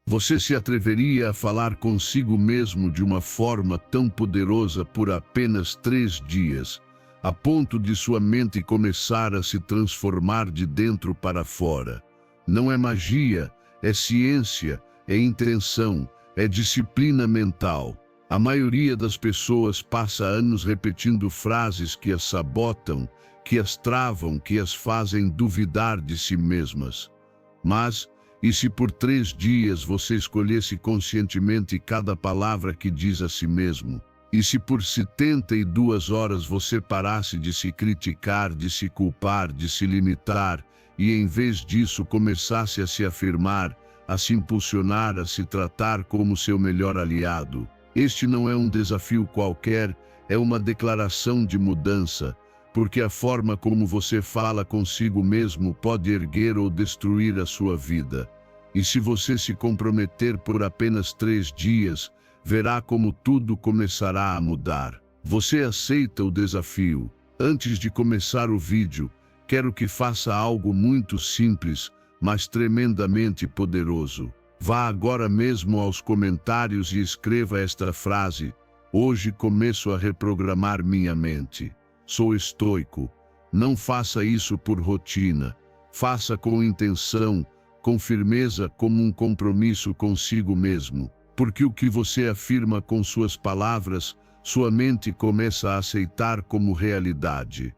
Você se atreveria a falar consigo mesmo de uma forma tão poderosa por apenas 3 dias, a ponto de sua mente começar a se transformar de dentro para fora? Não é magia, é ciência, é intenção, é disciplina mental. A maioria das pessoas passa anos repetindo frases que as sabotam, que as travam, que as fazem duvidar de si mesmas. Mas, e se por 3 dias você escolhesse conscientemente cada palavra que diz a si mesmo? E se por 72 horas você parasse de se criticar, de se culpar, de se limitar, e em vez disso começasse a se afirmar, a se impulsionar, a se tratar como seu melhor aliado? Este não é um desafio qualquer, é uma declaração de mudança, porque a forma como você fala consigo mesmo pode erguer ou destruir a sua vida. E se você se comprometer por apenas 3 dias, verá como tudo começará a mudar. Você aceita o desafio? Antes de começar o vídeo, quero que faça algo muito simples, mas tremendamente poderoso. Vá agora mesmo aos comentários e escreva esta frase: hoje começo a reprogramar minha mente. Sou estoico. Não faça isso por rotina. Faça com intenção, com firmeza, como um compromisso consigo mesmo. Porque o que você afirma com suas palavras, sua mente começa a aceitar como realidade.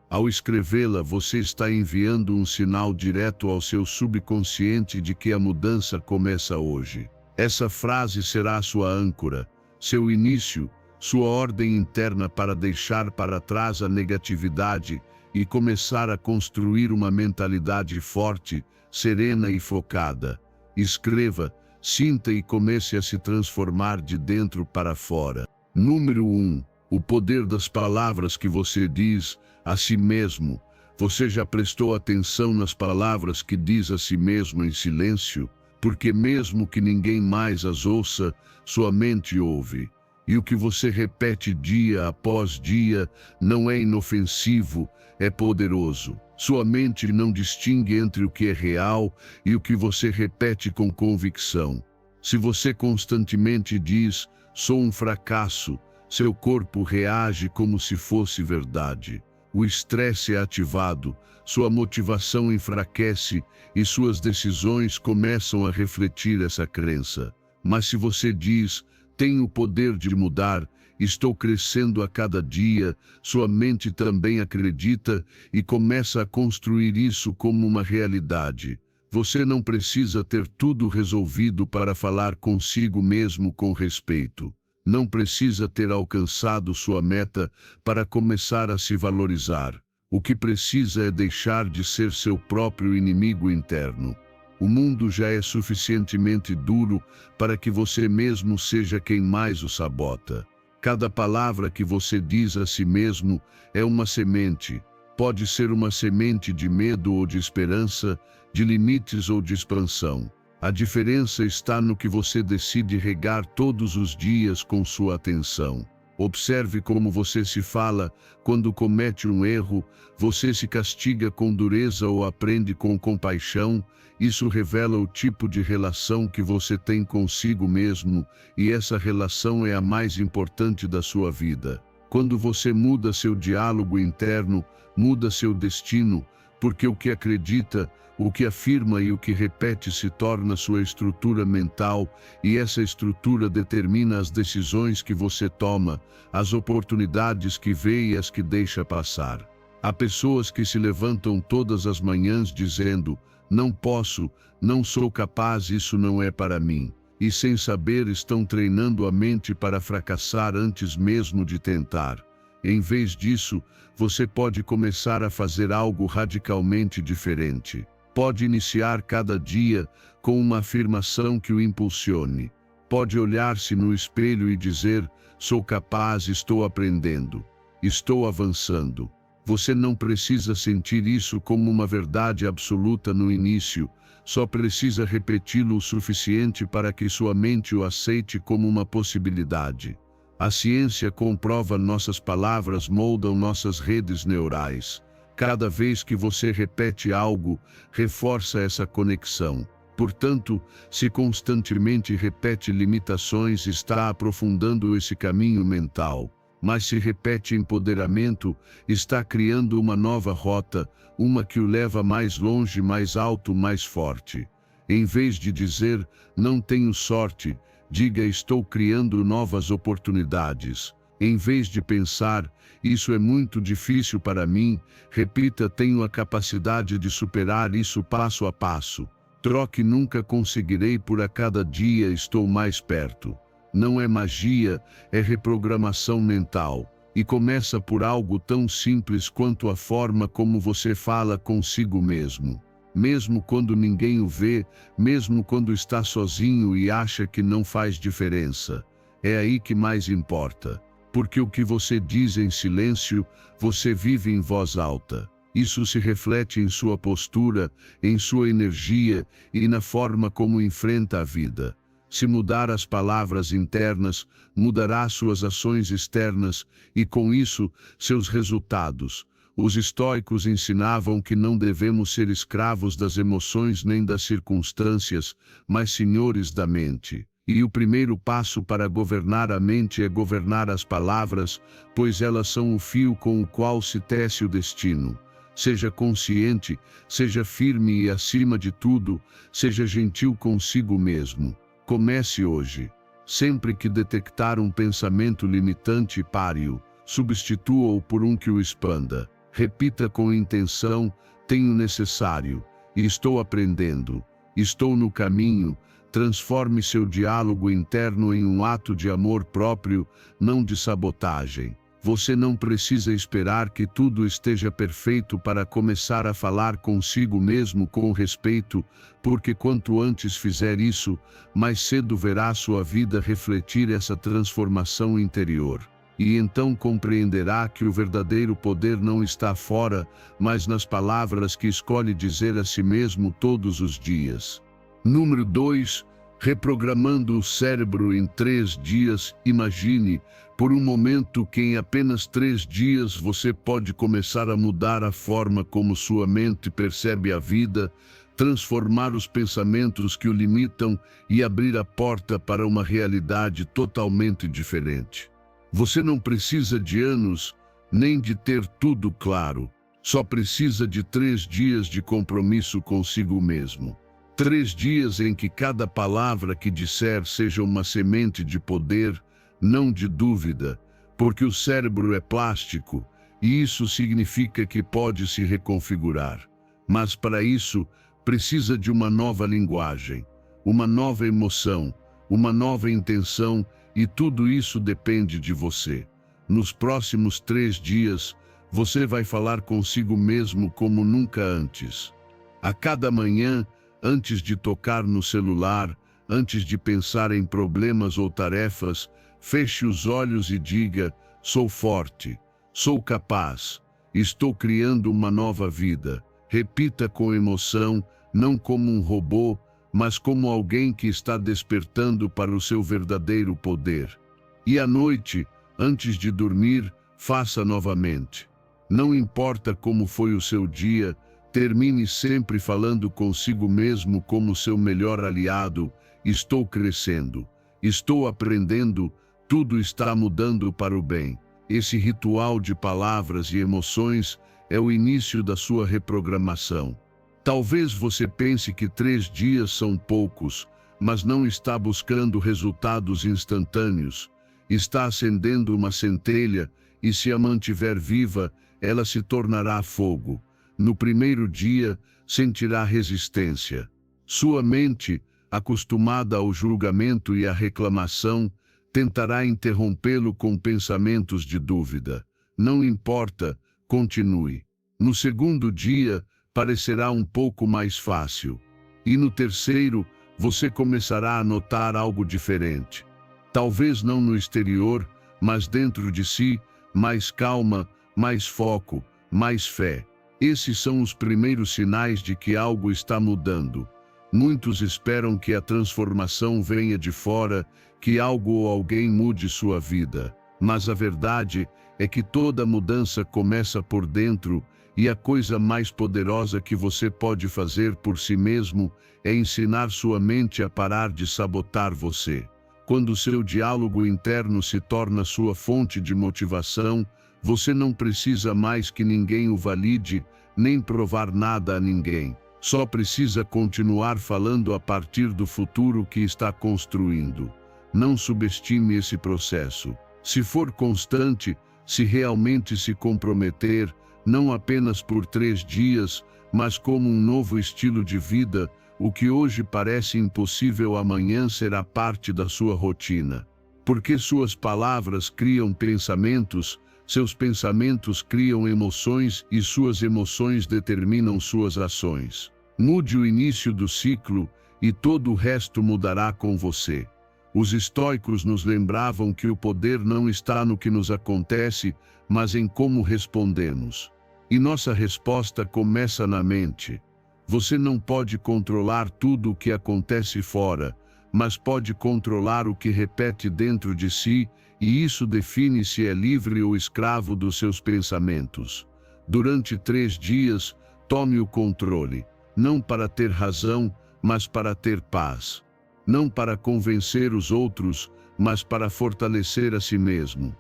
Ao escrevê-la, você está enviando um sinal direto ao seu subconsciente de que a mudança começa hoje. Essa frase será a sua âncora, seu início, sua ordem interna para deixar para trás a negatividade e começar a construir uma mentalidade forte, serena e focada. Escreva, sinta e comece a se transformar de dentro para fora. Número 1. O poder das palavras que você diz a si mesmo. Você já prestou atenção nas palavras que diz a si mesmo em silêncio? Porque mesmo que ninguém mais as ouça, sua mente ouve. E o que você repete dia após dia não é inofensivo, é poderoso. Sua mente não distingue entre o que é real e o que você repete com convicção. Se você constantemente diz, sou um fracasso, seu corpo reage como se fosse verdade. O estresse é ativado, sua motivação enfraquece e suas decisões começam a refletir essa crença. Mas se você diz, tenho o poder de mudar, estou crescendo a cada dia, sua mente também acredita e começa a construir isso como uma realidade. Você não precisa ter tudo resolvido para falar consigo mesmo com respeito. Não precisa ter alcançado sua meta para começar a se valorizar. O que precisa é deixar de ser seu próprio inimigo interno. O mundo já é suficientemente duro para que você mesmo seja quem mais o sabota. Cada palavra que você diz a si mesmo é uma semente. Pode ser uma semente de medo ou de esperança, de limites ou de expansão. A diferença está no que você decide regar todos os dias com sua atenção. Observe como você se fala. Quando comete um erro, você se castiga com dureza ou aprende com compaixão. Isso revela o tipo de relação que você tem consigo mesmo, e essa relação é a mais importante da sua vida. Quando você muda seu diálogo interno, muda seu destino, porque o que acredita, o que afirma e o que repete se torna sua estrutura mental, e essa estrutura determina as decisões que você toma, as oportunidades que vê e as que deixa passar. Há pessoas que se levantam todas as manhãs dizendo, não posso, não sou capaz, isso não é para mim. E sem saber estão treinando a mente para fracassar antes mesmo de tentar. Em vez disso, você pode começar a fazer algo radicalmente diferente. Pode iniciar cada dia com uma afirmação que o impulsione. Pode olhar-se no espelho e dizer, sou capaz, estou aprendendo, estou avançando. Você não precisa sentir isso como uma verdade absoluta no início, só precisa repeti-lo o suficiente para que sua mente o aceite como uma possibilidade. A ciência comprova nossas palavras moldam nossas redes neurais. Cada vez que você repete algo, reforça essa conexão. Portanto, se constantemente repete limitações, está aprofundando esse caminho mental. Mas se repete empoderamento, está criando uma nova rota, uma que o leva mais longe, mais alto, mais forte. Em vez de dizer, não tenho sorte, diga, estou criando novas oportunidades. Em vez de pensar, isso é muito difícil para mim, repita, tenho a capacidade de superar isso passo a passo. Troque, nunca conseguirei, por a cada dia estou mais perto. Não é magia, é reprogramação mental. E começa por algo tão simples quanto a forma como você fala consigo mesmo. Mesmo quando ninguém o vê, mesmo quando está sozinho e acha que não faz diferença. É aí que mais importa. Porque o que você diz em silêncio, você vive em voz alta. Isso se reflete em sua postura, em sua energia e na forma como enfrenta a vida. Se mudar as palavras internas, mudará suas ações externas e, com isso, seus resultados. Os estoicos ensinavam que não devemos ser escravos das emoções nem das circunstâncias, mas senhores da mente. E o primeiro passo para governar a mente é governar as palavras, pois elas são o fio com o qual se tece o destino. Seja consciente, seja firme e, acima de tudo, seja gentil consigo mesmo. Comece hoje. Sempre que detectar um pensamento limitante, pare-o, substitua-o por um que o expanda. Repita com intenção, tenho necessário, e estou aprendendo, estou no caminho. Transforme seu diálogo interno em um ato de amor próprio, não de sabotagem. Você não precisa esperar que tudo esteja perfeito para começar a falar consigo mesmo com respeito, porque quanto antes fizer isso, mais cedo verá sua vida refletir essa transformação interior. E então compreenderá que o verdadeiro poder não está fora, mas nas palavras que escolhe dizer a si mesmo todos os dias. Número 2. Reprogramando o cérebro em 3 dias. Imagine, por um momento, que em apenas 3 dias você pode começar a mudar a forma como sua mente percebe a vida, transformar os pensamentos que o limitam e abrir a porta para uma realidade totalmente diferente. Você não precisa de anos, nem de ter tudo claro. Só precisa de 3 dias de compromisso consigo mesmo. 3 dias em que cada palavra que disser seja uma semente de poder, não de dúvida, porque o cérebro é plástico, e isso significa que pode se reconfigurar. Mas para isso, precisa de uma nova linguagem, uma nova emoção, uma nova intenção, e tudo isso depende de você. Nos próximos 3 dias, você vai falar consigo mesmo como nunca antes. A cada manhã, antes de tocar no celular, antes de pensar em problemas ou tarefas, feche os olhos e diga, sou forte, sou capaz, estou criando uma nova vida. Repita com emoção, não como um robô, mas como alguém que está despertando para o seu verdadeiro poder. E à noite, antes de dormir, faça novamente. Não importa como foi o seu dia, termine sempre falando consigo mesmo como seu melhor aliado, estou crescendo, estou aprendendo, tudo está mudando para o bem. Esse ritual de palavras e emoções é o início da sua reprogramação. Talvez você pense que 3 dias são poucos, mas não está buscando resultados instantâneos. Está acendendo uma centelha e, se a mantiver viva, ela se tornará fogo. No primeiro dia, sentirá resistência. Sua mente, acostumada ao julgamento e à reclamação, tentará interrompê-lo com pensamentos de dúvida. Não importa, continue. No segundo dia, parecerá um pouco mais fácil. E no terceiro, você começará a notar algo diferente. Talvez não no exterior, mas dentro de si, mais calma, mais foco, mais fé. Esses são os primeiros sinais de que algo está mudando. Muitos esperam que a transformação venha de fora, que algo ou alguém mude sua vida. Mas a verdade é que toda mudança começa por dentro, E a coisa mais poderosa que você pode fazer por si mesmo é ensinar sua mente a parar de sabotar você. Quando seu diálogo interno se torna sua fonte de motivação, você não precisa mais que ninguém o valide, nem provar nada a ninguém. Só precisa continuar falando a partir do futuro que está construindo. Não subestime esse processo. Se for constante, se realmente se comprometer, não apenas por 3 dias, mas como um novo estilo de vida, o que hoje parece impossível amanhã será parte da sua rotina. Porque suas palavras criam pensamentos, seus pensamentos criam emoções e suas emoções determinam suas ações. Mude o início do ciclo e todo o resto mudará com você. Os estoicos nos lembravam que o poder não está no que nos acontece, mas em como respondemos. E nossa resposta começa na mente. Você não pode controlar tudo o que acontece fora, mas pode controlar o que repete dentro de si, e isso define se é livre ou escravo dos seus pensamentos. Durante 3 dias, tome o controle, não para ter razão, mas para ter paz. Não para convencer os outros, mas para fortalecer a si mesmo.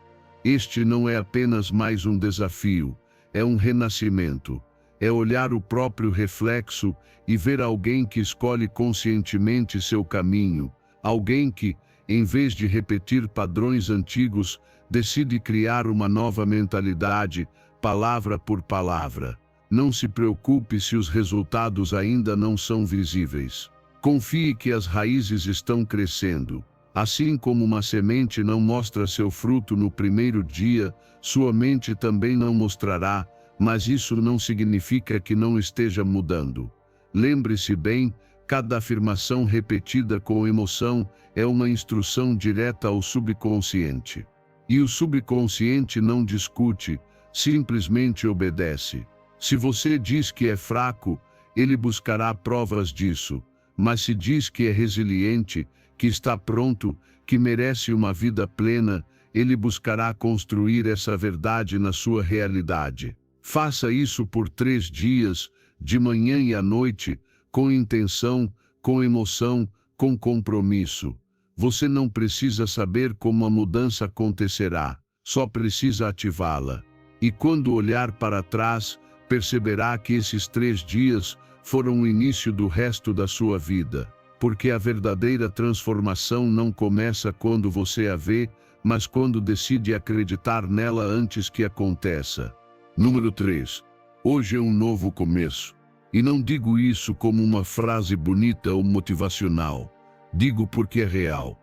Este não é apenas mais um desafio, é um renascimento. É olhar o próprio reflexo e ver alguém que escolhe conscientemente seu caminho, alguém que, em vez de repetir padrões antigos, decide criar uma nova mentalidade, palavra por palavra. Não se preocupe se os resultados ainda não são visíveis. Confie que as raízes estão crescendo. Assim como uma semente não mostra seu fruto no primeiro dia, sua mente também não mostrará, mas isso não significa que não esteja mudando. Lembre-se bem, cada afirmação repetida com emoção é uma instrução direta ao subconsciente. E o subconsciente não discute, simplesmente obedece. Se você diz que é fraco, ele buscará provas disso. Mas se diz que é resiliente, que está pronto, que merece uma vida plena, ele buscará construir essa verdade na sua realidade. Faça isso por 3 dias, de manhã e à noite, com intenção, com emoção, com compromisso. Você não precisa saber como a mudança acontecerá, só precisa ativá-la. E quando olhar para trás, perceberá que esses 3 dias foram o início do resto da sua vida. Porque a verdadeira transformação não começa quando você a vê, mas quando decide acreditar nela antes que aconteça. Número 3. Hoje é um novo começo. E não digo isso como uma frase bonita ou motivacional. Digo porque é real.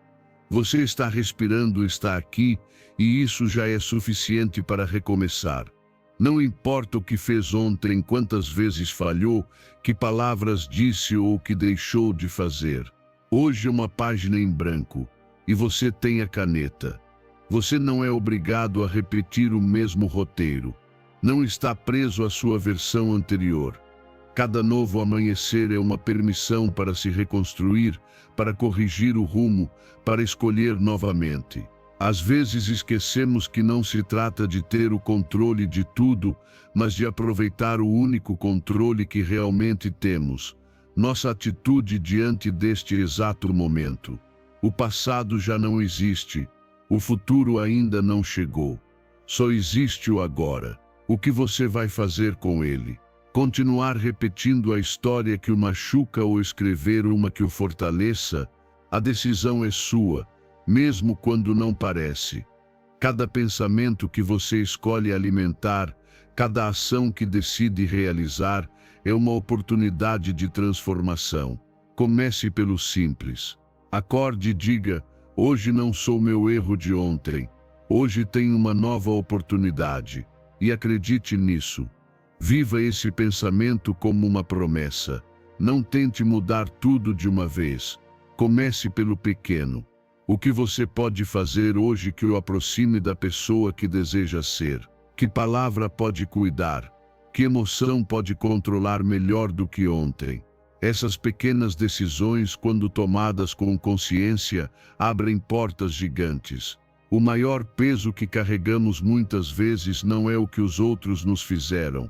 Você está respirando, está aqui, e isso já é suficiente para recomeçar. Não importa o que fez ontem, quantas vezes falhou, que palavras disse ou o que deixou de fazer. Hoje é uma página em branco, e você tem a caneta. Você não é obrigado a repetir o mesmo roteiro. Não está preso à sua versão anterior. Cada novo amanhecer é uma permissão para se reconstruir, para corrigir o rumo, para escolher novamente. Às vezes esquecemos que não se trata de ter o controle de tudo, mas de aproveitar o único controle que realmente temos, nossa atitude diante deste exato momento. O passado já não existe, o futuro ainda não chegou. Só existe o agora. O que você vai fazer com ele? Continuar repetindo a história que o machuca ou escrever uma que o fortaleça? A decisão é sua, mesmo quando não parece. Cada pensamento que você escolhe alimentar, cada ação que decide realizar, é uma oportunidade de transformação. Comece pelo simples. Acorde e diga: hoje não sou meu erro de ontem. Hoje tenho uma nova oportunidade. E acredite nisso. Viva esse pensamento como uma promessa. Não tente mudar tudo de uma vez. Comece pelo pequeno. O que você pode fazer hoje que o aproxime da pessoa que deseja ser? Que palavra pode cuidar? Que emoção pode controlar melhor do que ontem? Essas pequenas decisões, quando tomadas com consciência, abrem portas gigantes. O maior peso que carregamos muitas vezes não é o que os outros nos fizeram,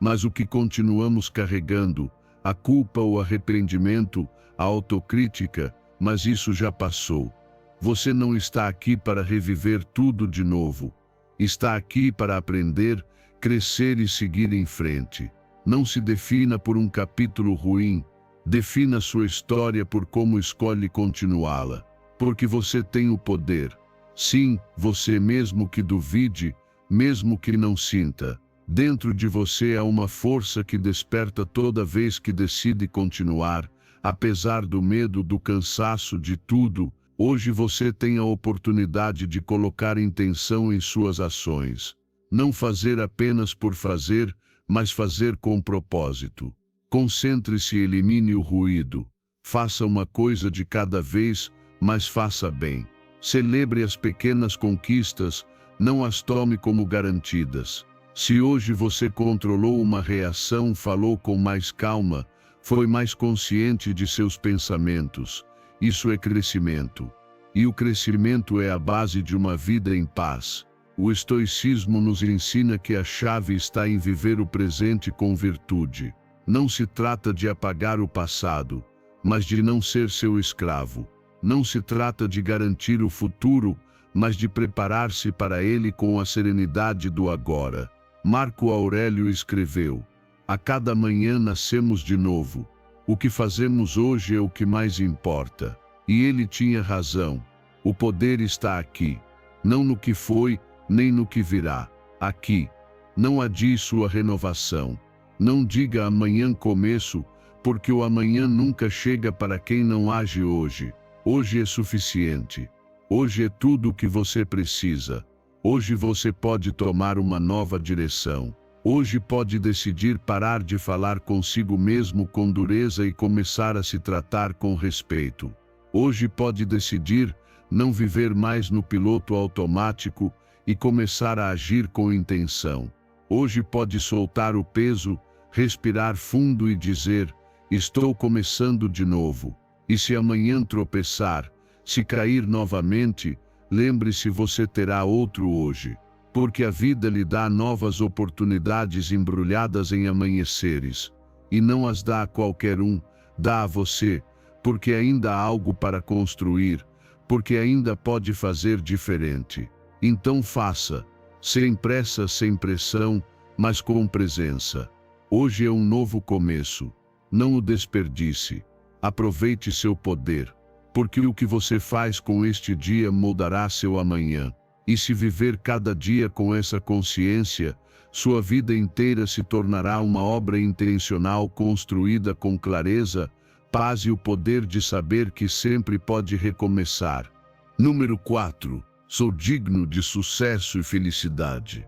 Mas o que continuamos carregando, a culpa, o arrependimento, a autocrítica, mas isso já passou. Você não está aqui para reviver tudo de novo. Está aqui para aprender, crescer e seguir em frente. Não se defina por um capítulo ruim, defina sua história por como escolhe continuá-la. Porque você tem o poder. Sim, você mesmo que duvide, mesmo que não sinta. Dentro de você há uma força que desperta toda vez que decide continuar, apesar do medo, do cansaço, de tudo. Hoje você tem a oportunidade de colocar intenção em suas ações. Não fazer apenas por fazer, mas fazer com propósito. Concentre-se e elimine o ruído. Faça uma coisa de cada vez, mas faça bem. Celebre as pequenas conquistas, não as tome como garantidas. Se hoje você controlou uma reação, falou com mais calma, foi mais consciente de seus pensamentos, isso é crescimento. E o crescimento é a base de uma vida em paz. O estoicismo nos ensina que a chave está em viver o presente com virtude. Não se trata de apagar o passado, mas de não ser seu escravo. Não se trata de garantir o futuro, mas de preparar-se para ele com a serenidade do agora. Marco Aurélio escreveu: a cada manhã nascemos de novo. O que fazemos hoje é o que mais importa. E ele tinha razão. O poder está aqui. Não no que foi, nem no que virá. Aqui. Não adie sua renovação. Não diga amanhã começo, porque o amanhã nunca chega para quem não age hoje. Hoje é suficiente. Hoje é tudo o que você precisa. Hoje você pode tomar uma nova direção. Hoje pode decidir parar de falar consigo mesmo com dureza e começar a se tratar com respeito. Hoje pode decidir não viver mais no piloto automático e começar a agir com intenção. Hoje pode soltar o peso, respirar fundo e dizer: estou começando de novo. E se amanhã tropeçar, se cair novamente, lembre-se, você terá outro hoje. Porque a vida lhe dá novas oportunidades embrulhadas em amanheceres. E não as dá a qualquer um, dá a você, porque ainda há algo para construir, porque ainda pode fazer diferente. Então faça, sem pressa, sem pressão, mas com presença. Hoje é um novo começo. Não o desperdice. Aproveite seu poder, porque o que você faz com este dia moldará seu amanhã. E se viver cada dia com essa consciência, sua vida inteira se tornará uma obra intencional construída com clareza, paz e o poder de saber que sempre pode recomeçar. Número 4. Sou digno de sucesso e felicidade.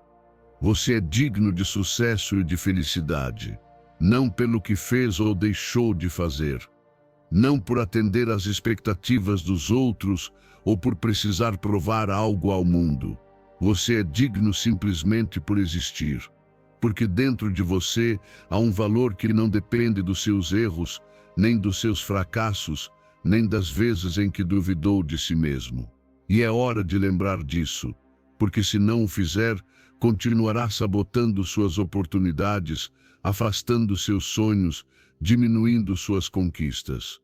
Você é digno de sucesso e de felicidade, não pelo que fez ou deixou de fazer, não por atender às expectativas dos outros ou por precisar provar algo ao mundo. Você é digno simplesmente por existir, porque dentro de você há um valor que não depende dos seus erros, nem dos seus fracassos, nem das vezes em que duvidou de si mesmo. E é hora de lembrar disso, porque se não o fizer, continuará sabotando suas oportunidades, afastando seus sonhos, diminuindo suas conquistas.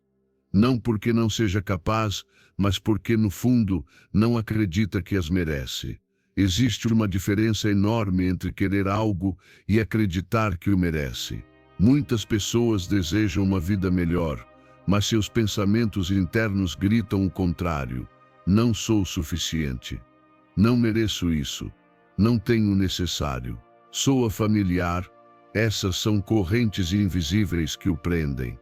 Não porque não seja capaz, mas porque no fundo não acredita que as merece. Existe uma diferença enorme entre querer algo e acreditar que o merece. Muitas pessoas desejam uma vida melhor, mas seus pensamentos internos gritam o contrário. Não sou suficiente. Não mereço isso. Não tenho o necessário. Soa familiar. Essas são correntes invisíveis que o prendem.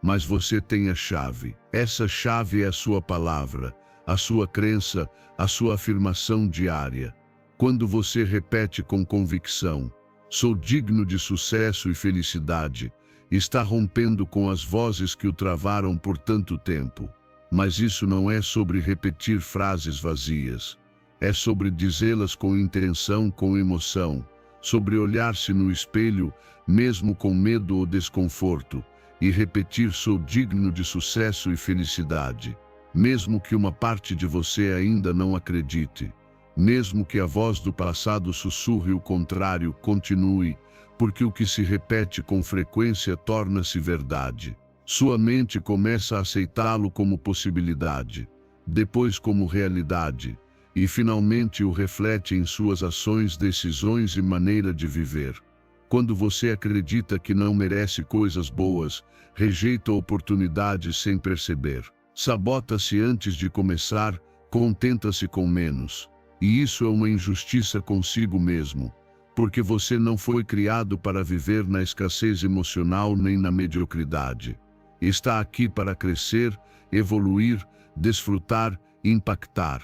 Mas você tem a chave. Essa chave é a sua palavra, a sua crença, a sua afirmação diária. Quando você repete com convicção: sou digno de sucesso e felicidade, está rompendo com as vozes que o travaram por tanto tempo. Mas isso não é sobre repetir frases vazias. É sobre dizê-las com intenção, com emoção. Sobre olhar-se no espelho, mesmo com medo ou desconforto, e repetir: sou digno de sucesso e felicidade. Mesmo que uma parte de você ainda não acredite. Mesmo que a voz do passado sussurre o contrário, continue, porque o que se repete com frequência torna-se verdade. Sua mente começa a aceitá-lo como possibilidade, depois como realidade, e finalmente o reflete em suas ações, decisões e maneira de viver. Quando você acredita que não merece coisas boas, rejeita oportunidades sem perceber, sabota-se antes de começar, contenta-se com menos. E isso é uma injustiça consigo mesmo, porque você não foi criado para viver na escassez emocional nem na mediocridade. Está aqui para crescer, evoluir, desfrutar, impactar.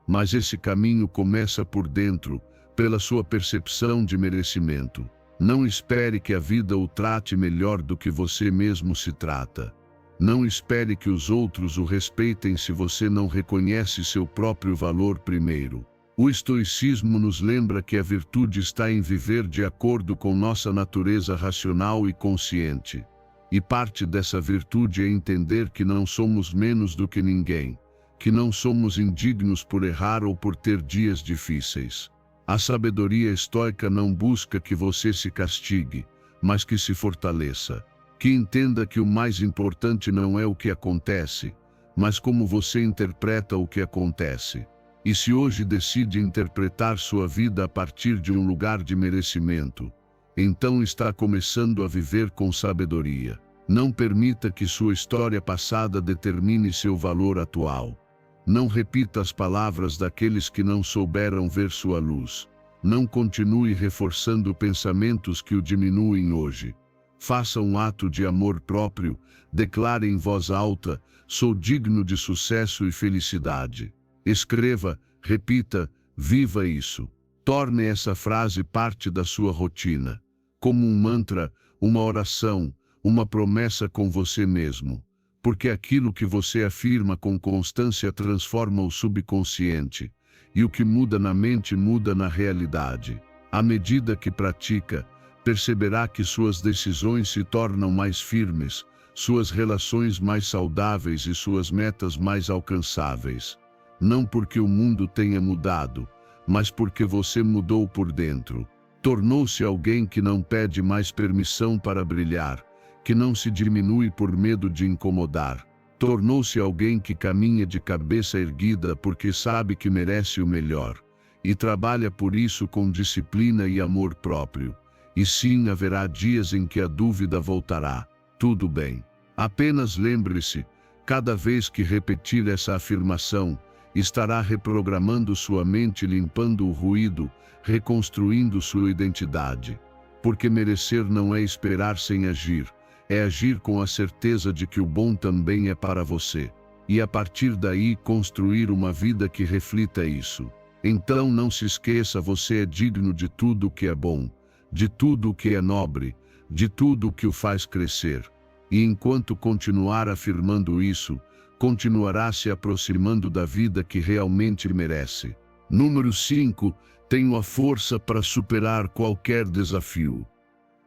Mas esse caminho começa por dentro, pela sua percepção de merecimento. Não espere que a vida o trate melhor do que você mesmo se trata. Não espere que os outros o respeitem se você não reconhece seu próprio valor primeiro. O estoicismo nos lembra que a virtude está em viver de acordo com nossa natureza racional e consciente. E parte dessa virtude é entender que não somos menos do que ninguém, que não somos indignos por errar ou por ter dias difíceis. A sabedoria estoica não busca que você se castigue, mas que se fortaleça. Que entenda que o mais importante não é o que acontece, mas como você interpreta o que acontece. E se hoje decide interpretar sua vida a partir de um lugar de merecimento, então está começando a viver com sabedoria. Não permita que sua história passada determine seu valor atual. Não repita as palavras daqueles que não souberam ver sua luz. Não continue reforçando pensamentos que o diminuem hoje. Faça um ato de amor próprio, declare em voz alta: sou digno de sucesso e felicidade. Escreva, repita, viva isso. Torne essa frase parte da sua rotina, como um mantra, uma oração, uma promessa com você mesmo. Porque aquilo que você afirma com constância transforma o subconsciente, e o que muda na mente muda na realidade. À medida que pratica, perceberá que suas decisões se tornam mais firmes, suas relações mais saudáveis e suas metas mais alcançáveis. Não porque o mundo tenha mudado, mas porque você mudou por dentro. Tornou-se alguém que não pede mais permissão para brilhar, que não se diminui por medo de incomodar. Tornou-se alguém que caminha de cabeça erguida porque sabe que merece o melhor, e trabalha por isso com disciplina e amor próprio. E sim, haverá dias em que a dúvida voltará. Tudo bem. Apenas lembre-se, cada vez que repetir essa afirmação, estará reprogramando sua mente, limpando o ruído, reconstruindo sua identidade. Porque merecer não é esperar sem agir, é agir com a certeza de que o bom também é para você. E a partir daí construir uma vida que reflita isso. Então não se esqueça, você é digno de tudo o que é bom, de tudo o que é nobre, de tudo o que o faz crescer. E enquanto continuar afirmando isso, continuará se aproximando da vida que realmente merece. Número 5. Tenho a força para superar qualquer desafio.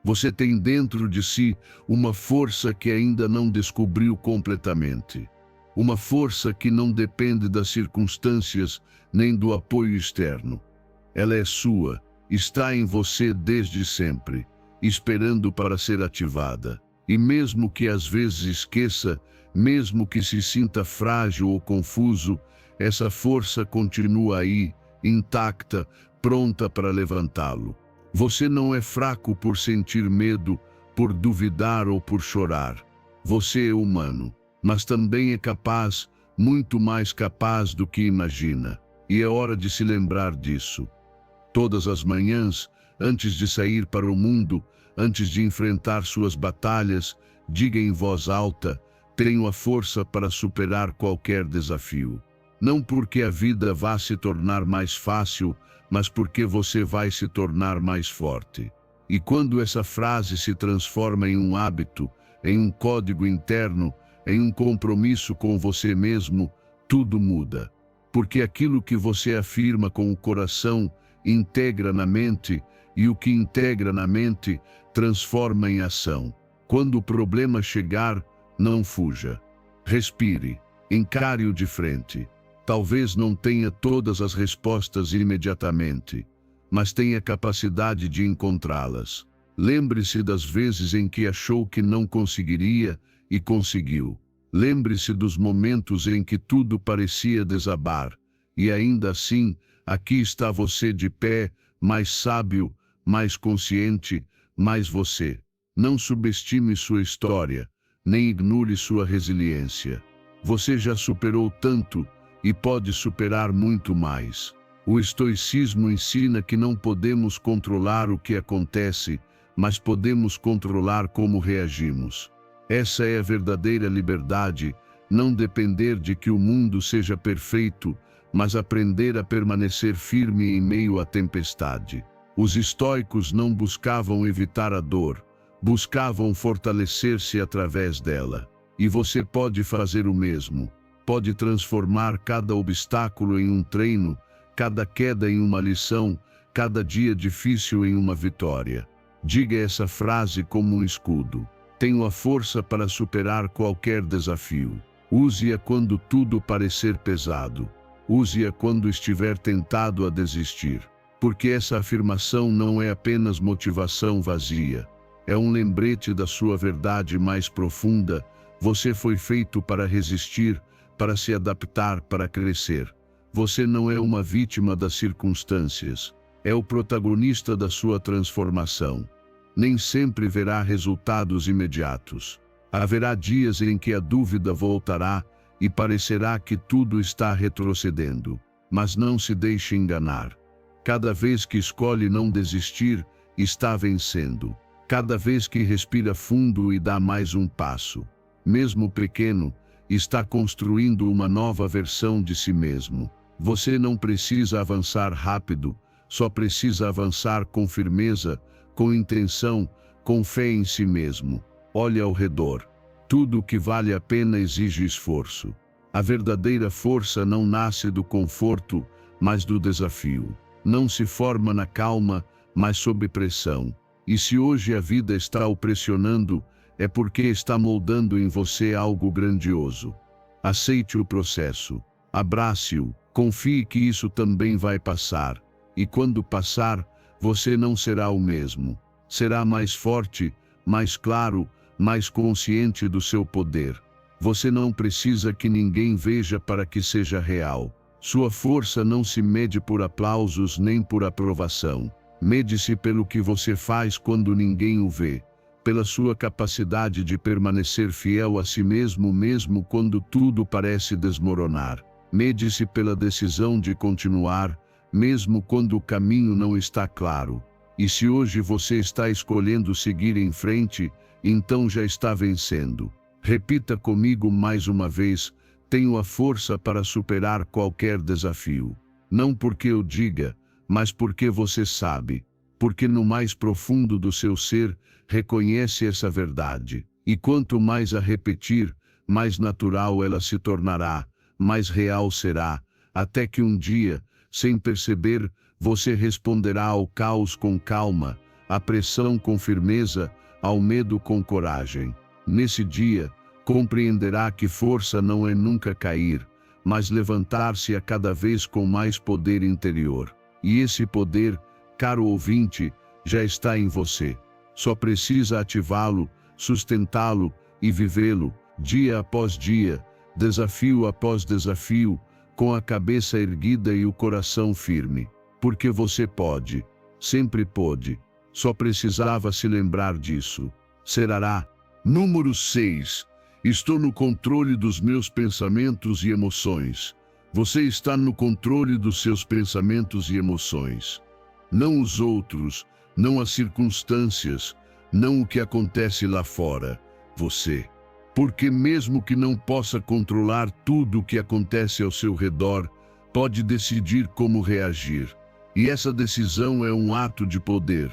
Você tem dentro de si uma força que ainda não descobriu completamente. Uma força que não depende das circunstâncias nem do apoio externo. Ela é sua, está em você desde sempre, esperando para ser ativada. E mesmo que às vezes esqueça, mesmo que se sinta frágil ou confuso, essa força continua aí, intacta, pronta para levantá-lo. Você não é fraco por sentir medo, por duvidar ou por chorar. Você é humano, mas também é capaz, muito mais capaz do que imagina. E é hora de se lembrar disso. Todas as manhãs, antes de sair para o mundo, antes de enfrentar suas batalhas, diga em voz alta: tenho a força para superar qualquer desafio. Não porque a vida vá se tornar mais fácil, mas porque você vai se tornar mais forte. E quando essa frase se transforma em um hábito, em um código interno, em um compromisso com você mesmo, tudo muda. Porque aquilo que você afirma com o coração integra na mente, e o que integra na mente transforma em ação. Quando o problema chegar, não fuja. Respire, encare-o de frente. Talvez não tenha todas as respostas imediatamente, mas tenha capacidade de encontrá-las. Lembre-se das vezes em que achou que não conseguiria e conseguiu. Lembre-se dos momentos em que tudo parecia desabar. E ainda assim, aqui está você de pé, mais sábio, mais consciente, mais você. Não subestime sua história, nem ignore sua resiliência. Você já superou tanto e pode superar muito mais. O estoicismo ensina que não podemos controlar o que acontece, mas podemos controlar como reagimos. Essa é a verdadeira liberdade, não depender de que o mundo seja perfeito, mas aprender a permanecer firme em meio à tempestade. Os estoicos não buscavam evitar a dor, buscavam fortalecer-se através dela. E você pode fazer o mesmo. Pode transformar cada obstáculo em um treino, cada queda em uma lição, cada dia difícil em uma vitória. Diga essa frase como um escudo. Tenho a força para superar qualquer desafio. Use-a quando tudo parecer pesado. Use-a quando estiver tentado a desistir. Porque essa afirmação não é apenas motivação vazia. É um lembrete da sua verdade mais profunda. Você foi feito para resistir, para se adaptar, para crescer. Você não é uma vítima das circunstâncias. É o protagonista da sua transformação. Nem sempre verá resultados imediatos. Haverá dias em que a dúvida voltará e parecerá que tudo está retrocedendo. Mas não se deixe enganar. Cada vez que escolhe não desistir, está vencendo. Cada vez que respira fundo e dá mais um passo, mesmo pequeno, está construindo uma nova versão de si mesmo. Você não precisa avançar rápido, só precisa avançar com firmeza, com intenção, com fé em si mesmo. Olhe ao redor. Tudo que vale a pena exige esforço. A verdadeira força não nasce do conforto, mas do desafio. Não se forma na calma, mas sob pressão. E se hoje a vida está o pressionando, é porque está moldando em você algo grandioso. Aceite o processo. Abrace-o. Confie que isso também vai passar. E quando passar, você não será o mesmo. Será mais forte, mais claro, mais consciente do seu poder. Você não precisa que ninguém veja para que seja real. Sua força não se mede por aplausos nem por aprovação. Mede-se pelo que você faz quando ninguém o vê. Pela sua capacidade de permanecer fiel a si mesmo mesmo quando tudo parece desmoronar. Mede-se pela decisão de continuar, mesmo quando o caminho não está claro. E se hoje você está escolhendo seguir em frente, então já está vencendo. Repita comigo mais uma vez: tenho a força para superar qualquer desafio. Não porque eu diga, mas porque você sabe. Porque no mais profundo do seu ser, reconhece essa verdade. E quanto mais a repetir, mais natural ela se tornará, mais real será, até que um dia, sem perceber, você responderá ao caos com calma, à pressão com firmeza, ao medo com coragem. Nesse dia, compreenderá que força não é nunca cair, mas levantar-se a cada vez com mais poder interior. E esse poder, caro ouvinte, já está em você. Só precisa ativá-lo, sustentá-lo e vivê-lo, dia após dia, desafio após desafio, com a cabeça erguida e o coração firme. Porque você pode, sempre pôde. Só precisava se lembrar disso. Será. Número 6. Estou no controle dos meus pensamentos e emoções. Você está no controle dos seus pensamentos e emoções. Não os outros, não as circunstâncias, não o que acontece lá fora. Você. Porque mesmo que não possa controlar tudo o que acontece ao seu redor, pode decidir como reagir. E essa decisão é um ato de poder.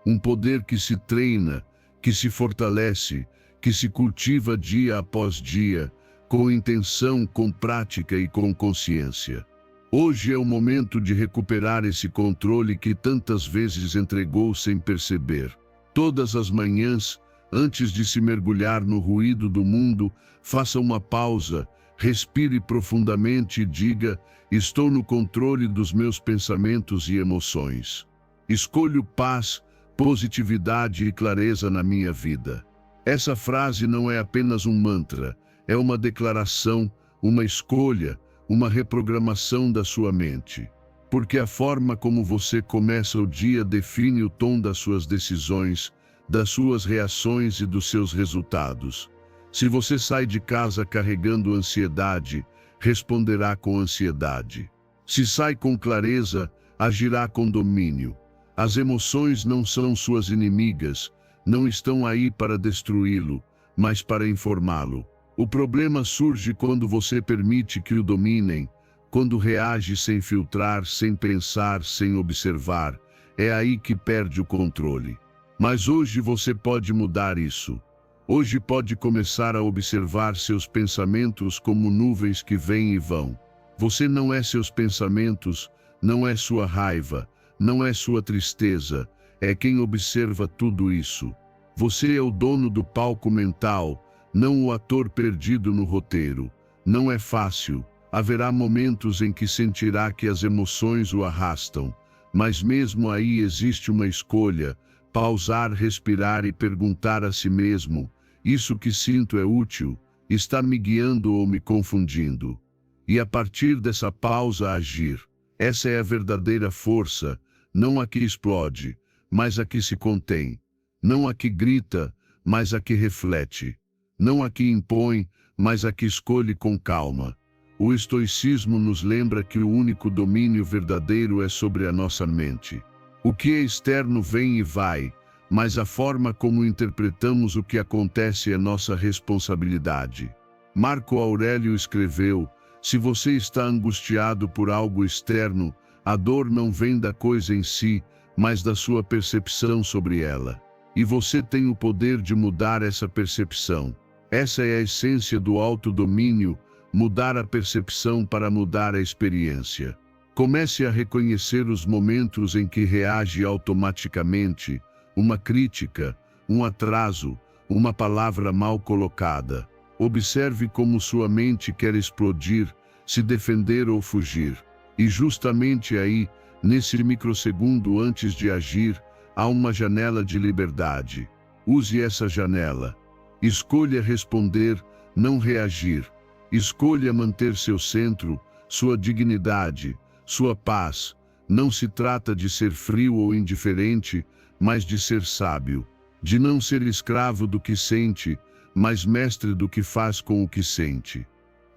Um poder que se treina, que se fortalece, que se cultiva dia após dia, com intenção, com prática e com consciência. Hoje é o momento de recuperar esse controle que tantas vezes entregou sem perceber. Todas as manhãs, antes de se mergulhar no ruído do mundo, faça uma pausa, respire profundamente e diga: estou no controle dos meus pensamentos e emoções. Escolho paz, positividade e clareza na minha vida. Essa frase não é apenas um mantra, é uma declaração, uma escolha, uma reprogramação da sua mente. Porque a forma como você começa o dia define o tom das suas decisões, das suas reações e dos seus resultados. Se você sai de casa carregando ansiedade, responderá com ansiedade. Se sai com clareza, agirá com domínio. As emoções não são suas inimigas, não estão aí para destruí-lo, mas para informá-lo. O problema surge quando você permite que o dominem, quando reage sem filtrar, sem pensar, sem observar. É aí que perde o controle. Mas hoje você pode mudar isso. Hoje pode começar a observar seus pensamentos como nuvens que vêm e vão. Você não é seus pensamentos, não é sua raiva, não é sua tristeza, é quem observa tudo isso. Você é o dono do palco mental, não o ator perdido no roteiro. Não é fácil, haverá momentos em que sentirá que as emoções o arrastam, mas mesmo aí existe uma escolha, pausar, respirar e perguntar a si mesmo: isso que sinto é útil? Está me guiando ou me confundindo? E a partir dessa pausa agir. Essa é a verdadeira força, não a que explode, mas a que se contém. Não a que grita, mas a que reflete. Não a que impõe, mas a que escolhe com calma. O estoicismo nos lembra que o único domínio verdadeiro é sobre a nossa mente. O que é externo vem e vai, mas a forma como interpretamos o que acontece é nossa responsabilidade. Marco Aurélio escreveu: se você está angustiado por algo externo, a dor não vem da coisa em si, mas da sua percepção sobre ela. E você tem o poder de mudar essa percepção. Essa é a essência do autodomínio, mudar a percepção para mudar a experiência. Comece a reconhecer os momentos em que reage automaticamente, uma crítica, um atraso, uma palavra mal colocada. Observe como sua mente quer explodir, se defender ou fugir. E justamente aí, nesse microsegundo antes de agir, há uma janela de liberdade. Use essa janela. Escolha responder, não reagir. Escolha manter seu centro, sua dignidade, sua paz. Não se trata de ser frio ou indiferente, mas de ser sábio. De não ser escravo do que sente, mas mestre do que faz com o que sente.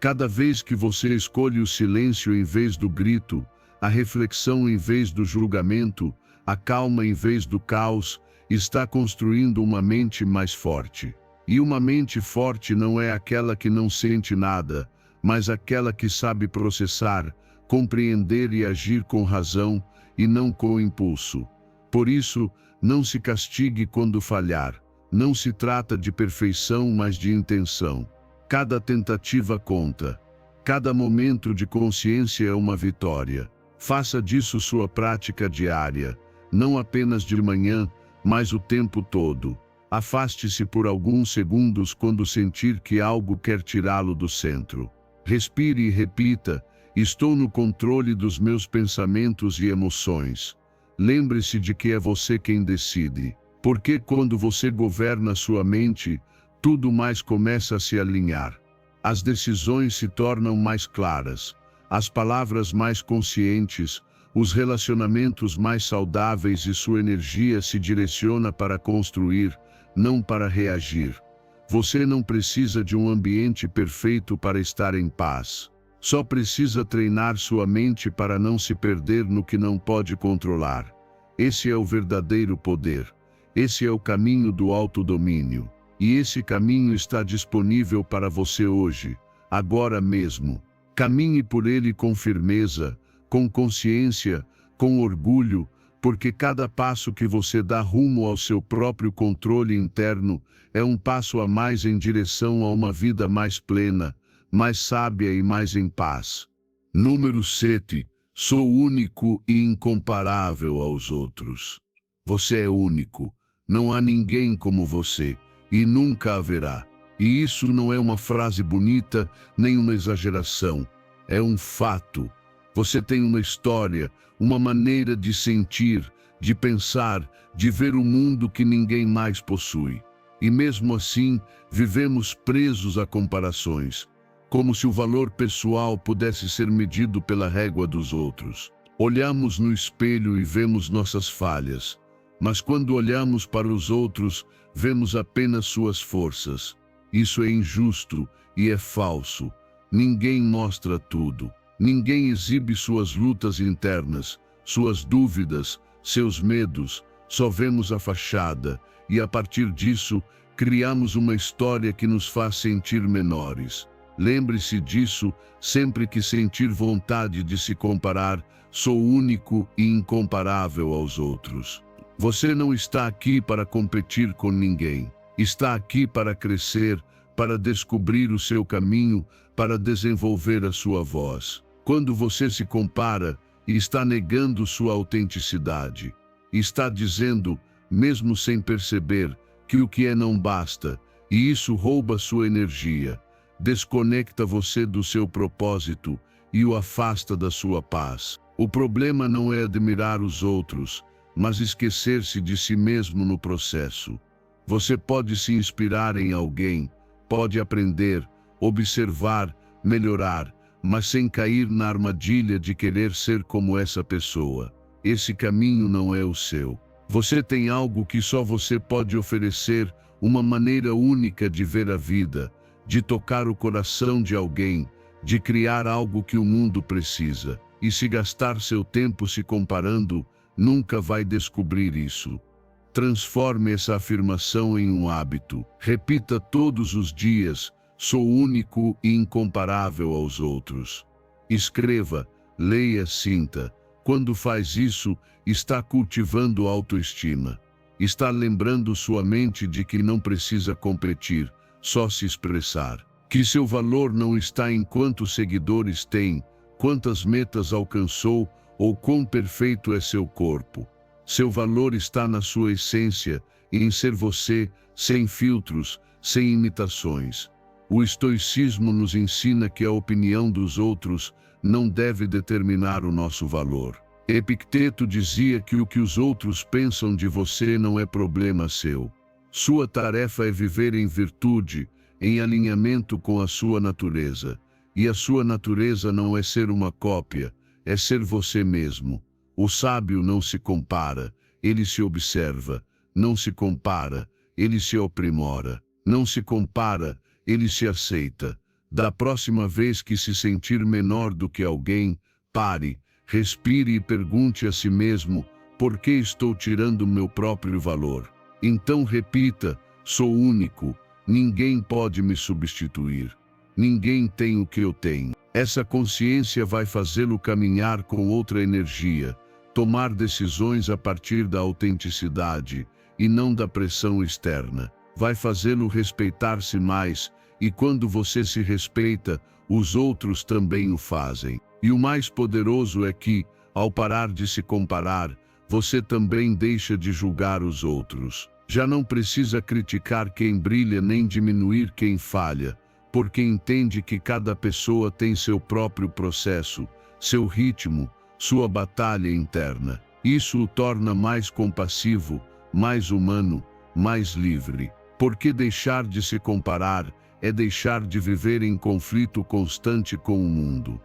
Cada vez que você escolhe o silêncio em vez do grito, a reflexão em vez do julgamento, a calma em vez do caos, está construindo uma mente mais forte. E uma mente forte não é aquela que não sente nada, mas aquela que sabe processar, compreender e agir com razão, e não com impulso. Por isso, não se castigue quando falhar. Não se trata de perfeição, mas de intenção. Cada tentativa conta. Cada momento de consciência é uma vitória. Faça disso sua prática diária, não apenas de manhã, mas o tempo todo. Afaste-se por alguns segundos quando sentir que algo quer tirá-lo do centro. Respire e repita: estou no controle dos meus pensamentos e emoções. Lembre-se de que é você quem decide. Porque quando você governa sua mente, tudo mais começa a se alinhar. As decisões se tornam mais claras, as palavras mais conscientes, os relacionamentos mais saudáveis e sua energia se direciona para construir, não para reagir. Você não precisa de um ambiente perfeito para estar em paz. Só precisa treinar sua mente para não se perder no que não pode controlar. Esse é o verdadeiro poder. Esse é o caminho do autodomínio. E esse caminho está disponível para você hoje, agora mesmo. Caminhe por ele com firmeza, com consciência, com orgulho, porque cada passo que você dá rumo ao seu próprio controle interno é um passo a mais em direção a uma vida mais plena, mais sábia e mais em paz. Número 7. Sou único e incomparável aos outros. Você é único. Não há ninguém como você, e nunca haverá. E isso não é uma frase bonita, nem uma exageração. É um fato. Você tem uma história, uma maneira de sentir, de pensar, de ver o mundo que ninguém mais possui. E mesmo assim, vivemos presos a comparações, como se o valor pessoal pudesse ser medido pela régua dos outros. Olhamos no espelho e vemos nossas falhas, mas quando olhamos para os outros, vemos apenas suas forças. Isso é injusto e é falso. Ninguém mostra tudo. Ninguém exibe suas lutas internas, suas dúvidas, seus medos. Só vemos a fachada e, a partir disso, criamos uma história que nos faz sentir menores. Lembre-se disso sempre que sentir vontade de se comparar. Sou único e incomparável aos outros. Você não está aqui para competir com ninguém. Está aqui para crescer, para descobrir o seu caminho, para desenvolver a sua voz. Quando você se compara, está negando sua autenticidade. Está dizendo, mesmo sem perceber, que o que é não basta, e isso rouba sua energia, desconecta você do seu propósito e o afasta da sua paz. O problema não é admirar os outros, mas esquecer-se de si mesmo no processo. Você pode se inspirar em alguém, pode aprender, observar, melhorar, mas sem cair na armadilha de querer ser como essa pessoa. Esse caminho não é o seu. Você tem algo que só você pode oferecer, uma maneira única de ver a vida, de tocar o coração de alguém, de criar algo que o mundo precisa. E se gastar seu tempo se comparando, nunca vai descobrir isso. Transforme essa afirmação em um hábito. Repita todos os dias, sou único e incomparável aos outros. Escreva, leia, sinta. Quando faz isso, está cultivando autoestima. Está lembrando sua mente de que não precisa competir, só se expressar. Que seu valor não está em quantos seguidores tem, quantas metas alcançou ou quão perfeito é seu corpo. Seu valor está na sua essência e em ser você, sem filtros, sem imitações. O estoicismo nos ensina que a opinião dos outros não deve determinar o nosso valor. Epicteto dizia que o que os outros pensam de você não é problema seu. Sua tarefa é viver em virtude, em alinhamento com a sua natureza. E a sua natureza não é ser uma cópia, é ser você mesmo. O sábio não se compara, ele se observa. Não se compara, ele se aprimora. Não se compara, ele se aceita. Da próxima vez que se sentir menor do que alguém, pare, respire e pergunte a si mesmo, por que estou tirando meu próprio valor? Então repita, sou único, ninguém pode me substituir. Ninguém tem o que eu tenho. Essa consciência vai fazê-lo caminhar com outra energia, tomar decisões a partir da autenticidade e não da pressão externa. Vai fazê-lo respeitar-se mais, e quando você se respeita, os outros também o fazem. E o mais poderoso é que, ao parar de se comparar, você também deixa de julgar os outros. Já não precisa criticar quem brilha nem diminuir quem falha, porque entende que cada pessoa tem seu próprio processo, seu ritmo, sua batalha interna. Isso o torna mais compassivo, mais humano, mais livre. Porque deixar de se comparar é deixar de viver em conflito constante com o mundo.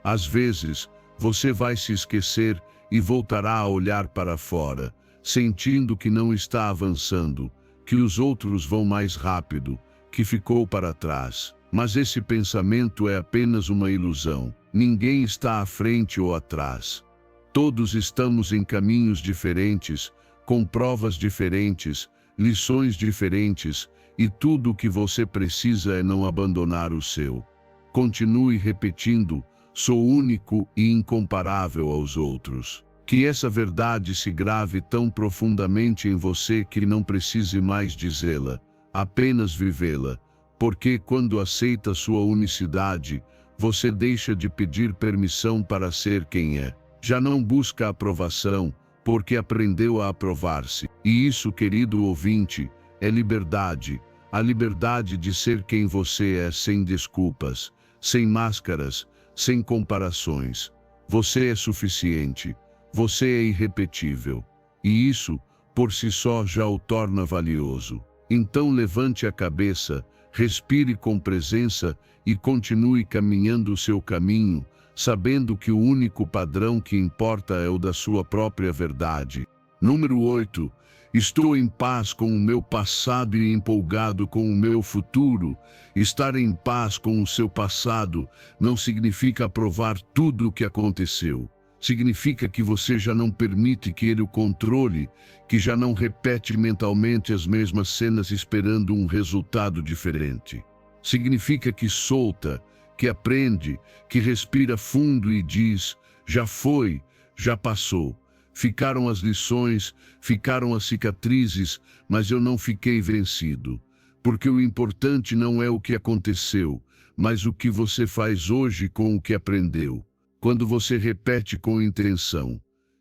Às vezes, você vai se esquecer e voltará a olhar para fora, sentindo que não está avançando, que os outros vão mais rápido, que ficou para trás. Mas esse pensamento é apenas uma ilusão. Ninguém está à frente ou atrás. Todos estamos em caminhos diferentes, com provas diferentes, lições diferentes, e tudo o que você precisa é não abandonar o seu. Continue repetindo, sou único e incomparável aos outros. Que essa verdade se grave tão profundamente em você que não precise mais dizê-la, apenas vivê-la. Porque quando aceita sua unicidade, você deixa de pedir permissão para ser quem é. Já não busca aprovação, porque aprendeu a aprovar-se. E isso, querido ouvinte, é liberdade. A liberdade de ser quem você é sem desculpas, sem máscaras, sem comparações. Você é suficiente. Você é irrepetível. E isso, por si só, já o torna valioso. Então levante a cabeça, respire com presença e continue caminhando o seu caminho, sabendo que o único padrão que importa é o da sua própria verdade. Número 8. Estou em paz com o meu passado e empolgado com o meu futuro. Estar em paz com o seu passado não significa aprovar tudo o que aconteceu. Significa que você já não permite que ele o controle, que já não repete mentalmente as mesmas cenas esperando um resultado diferente. Significa que solta, que aprende, que respira fundo e diz: já foi, já passou. Ficaram as lições, ficaram as cicatrizes, mas eu não fiquei vencido. Porque o importante não é o que aconteceu, mas o que você faz hoje com o que aprendeu. Quando você repete com intenção: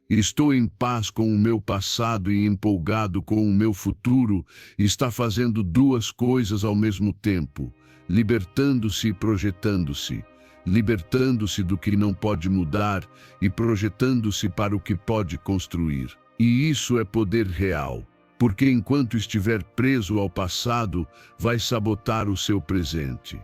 estou em paz com o meu passado e empolgado com o meu futuro, está fazendo duas coisas ao mesmo tempo, libertando-se e projetando-se. Libertando-se do que não pode mudar e projetando-se para o que pode construir. E isso é poder real, porque enquanto estiver preso ao passado, vai sabotar o seu presente.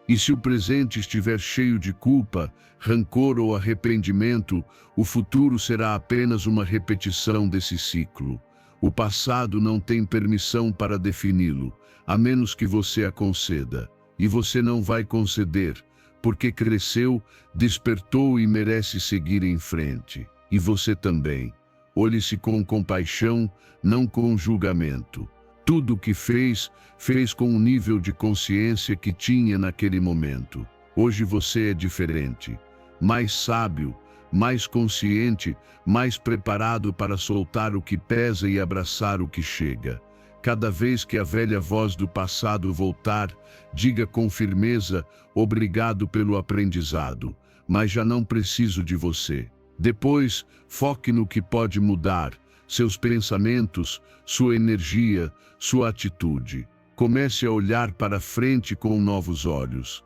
E se o presente estiver cheio de culpa, rancor ou arrependimento, o futuro será apenas uma repetição desse ciclo. O passado não tem permissão para defini-lo, a menos que você a conceda. E você não vai conceder, porque cresceu, despertou e merece seguir em frente. E você também. Olhe-se com compaixão, não com julgamento. Tudo o que fez, fez com o nível de consciência que tinha naquele momento. Hoje você é diferente, mais sábio, mais consciente, mais preparado para soltar o que pesa e abraçar o que chega. Cada vez que a velha voz do passado voltar, diga com firmeza: obrigado pelo aprendizado, mas já não preciso de você. Depois, foque no que pode mudar, seus pensamentos, sua energia, sua atitude. Comece a olhar para frente com novos olhos.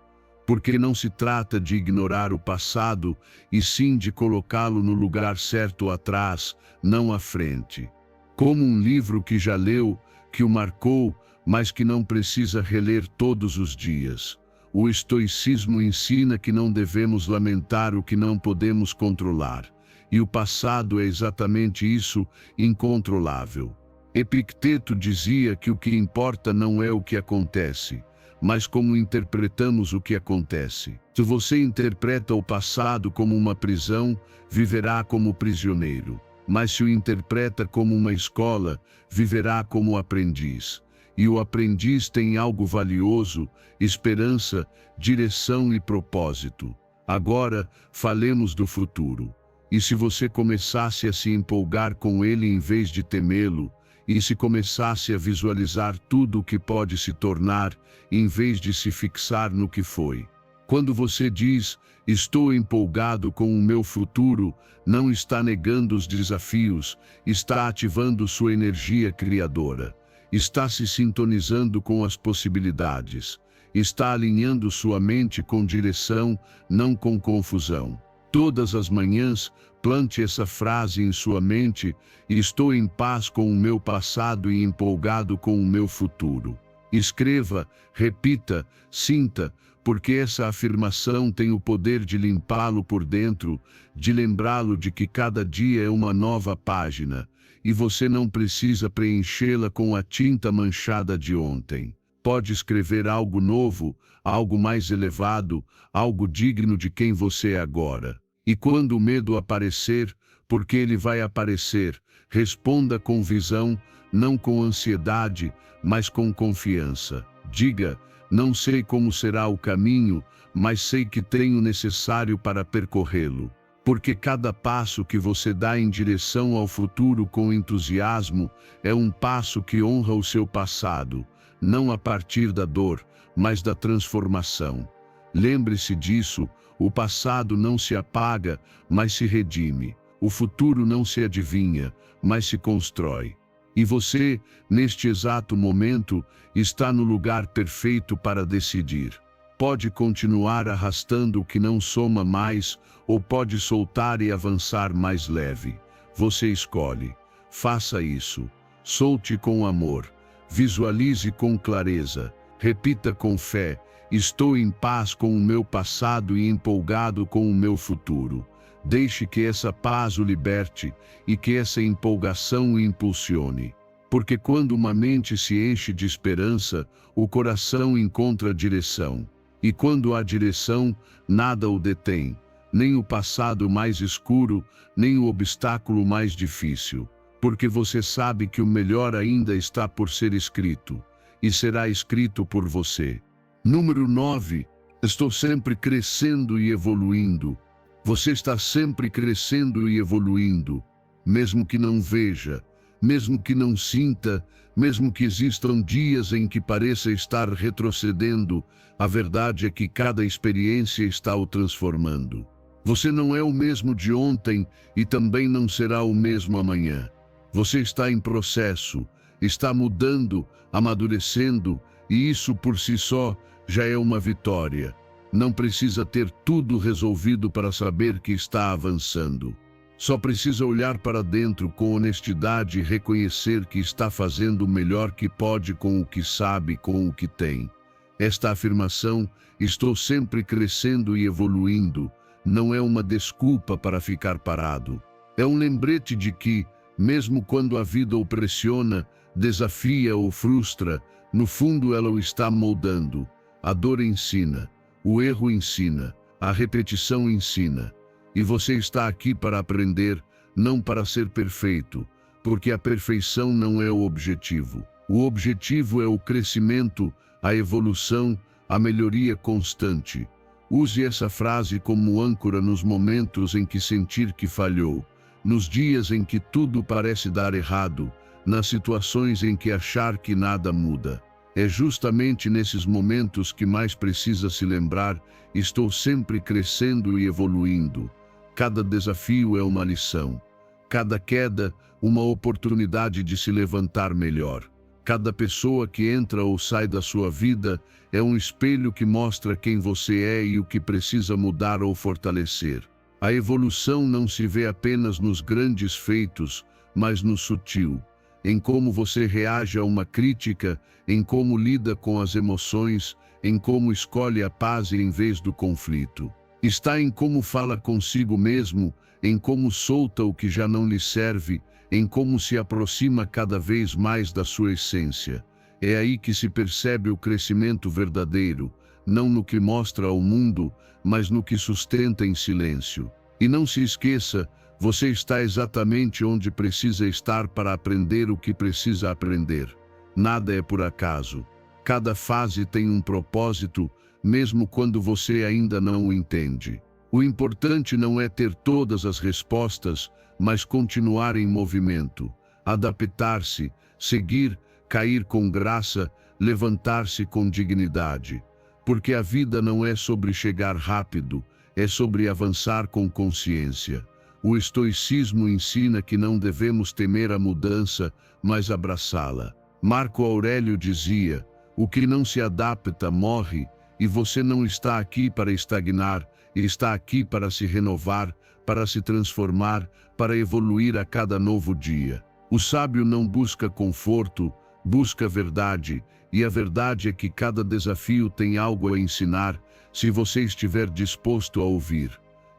Porque não se trata de ignorar o passado, e sim de colocá-lo no lugar certo atrás, não à frente. Como um livro que já leu, que o marcou, mas que não precisa reler todos os dias. O estoicismo ensina que não devemos lamentar o que não podemos controlar. E o passado é exatamente isso, incontrolável. Epicteto dizia que o que importa não é o que acontece, mas como interpretamos o que acontece. Se você interpreta o passado como uma prisão, viverá como prisioneiro. Mas se o interpreta como uma escola, viverá como aprendiz. E o aprendiz tem algo valioso: esperança, direção e propósito. Agora, falemos do futuro. E se você começasse a se empolgar com ele em vez de temê-lo, e se começasse a visualizar tudo o que pode se tornar, em vez de se fixar no que foi? Quando você diz: estou empolgado com o meu futuro, não está negando os desafios, está ativando sua energia criadora. Está se sintonizando com as possibilidades. Está alinhando sua mente com direção, não com confusão. Todas as manhãs, plante essa frase em sua mente: estou em paz com o meu passado e empolgado com o meu futuro. Escreva, repita, sinta, porque essa afirmação tem o poder de limpá-lo por dentro, de lembrá-lo de que cada dia é uma nova página, e você não precisa preenchê-la com a tinta manchada de ontem. Pode escrever algo novo, algo mais elevado, algo digno de quem você é agora. E quando o medo aparecer, porque ele vai aparecer, responda com visão, não com ansiedade, mas com confiança. Diga: não sei como será o caminho, mas sei que tenho o necessário para percorrê-lo. Porque cada passo que você dá em direção ao futuro com entusiasmo é um passo que honra o seu passado, não a partir da dor, mas da transformação. Lembre-se disso: o passado não se apaga, mas se redime. O futuro não se adivinha, mas se constrói. E você, neste exato momento, está no lugar perfeito para decidir. Pode continuar arrastando o que não soma mais, ou pode soltar e avançar mais leve. Você escolhe. Faça isso. Solte com amor. Visualize com clareza. Repita com fé: estou em paz com o meu passado e empolgado com o meu futuro. Deixe que essa paz o liberte e que essa empolgação o impulsione. Porque quando uma mente se enche de esperança, o coração encontra direção. E quando há direção, nada o detém, nem o passado mais escuro, nem o obstáculo mais difícil. Porque você sabe que o melhor ainda está por ser escrito, e será escrito por você. Número 9. Estou sempre crescendo e evoluindo. Você está sempre crescendo e evoluindo, mesmo que não veja, mesmo que não sinta, mesmo que existam dias em que pareça estar retrocedendo, a verdade é que cada experiência está o transformando. Você não é o mesmo de ontem e também não será o mesmo amanhã. Você está em processo, está mudando, amadurecendo, e isso por si só já é uma vitória. Não precisa ter tudo resolvido para saber que está avançando. Só precisa olhar para dentro com honestidade e reconhecer que está fazendo o melhor que pode com o que sabe, com o que tem. Esta afirmação, estou sempre crescendo e evoluindo, não é uma desculpa para ficar parado. É um lembrete de que, mesmo quando a vida o pressiona, desafia ou frustra, no fundo ela o está moldando. A dor ensina, o erro ensina, a repetição ensina. E você está aqui para aprender, não para ser perfeito, porque a perfeição não é o objetivo. O objetivo é o crescimento, a evolução, a melhoria constante. Use essa frase como âncora nos momentos em que sentir que falhou, nos dias em que tudo parece dar errado, nas situações em que achar que nada muda. É justamente nesses momentos que mais precisa se lembrar: estou sempre crescendo e evoluindo. Cada desafio é uma lição. Cada queda, uma oportunidade de se levantar melhor. Cada pessoa que entra ou sai da sua vida é um espelho que mostra quem você é e o que precisa mudar ou fortalecer. A evolução não se vê apenas nos grandes feitos, mas no sutil. Em como você reage a uma crítica, em como lida com as emoções, em como escolhe a paz em vez do conflito. Está em como fala consigo mesmo, em como solta o que já não lhe serve, em como se aproxima cada vez mais da sua essência. É aí que se percebe o crescimento verdadeiro, não no que mostra ao mundo, mas no que sustenta em silêncio. E não se esqueça, você está exatamente onde precisa estar para aprender o que precisa aprender. Nada é por acaso. Cada fase tem um propósito, mesmo quando você ainda não o entende. O importante não é ter todas as respostas, mas continuar em movimento, adaptar-se, seguir, cair com graça, levantar-se com dignidade. Porque a vida não é sobre chegar rápido, é sobre avançar com consciência. O estoicismo ensina que não devemos temer a mudança, mas abraçá-la. Marco Aurélio dizia: o que não se adapta morre, e você não está aqui para estagnar, está aqui para se renovar, para se transformar, para evoluir a cada novo dia. O sábio não busca conforto, busca verdade, e a verdade é que cada desafio tem algo a ensinar, se você estiver disposto a ouvir.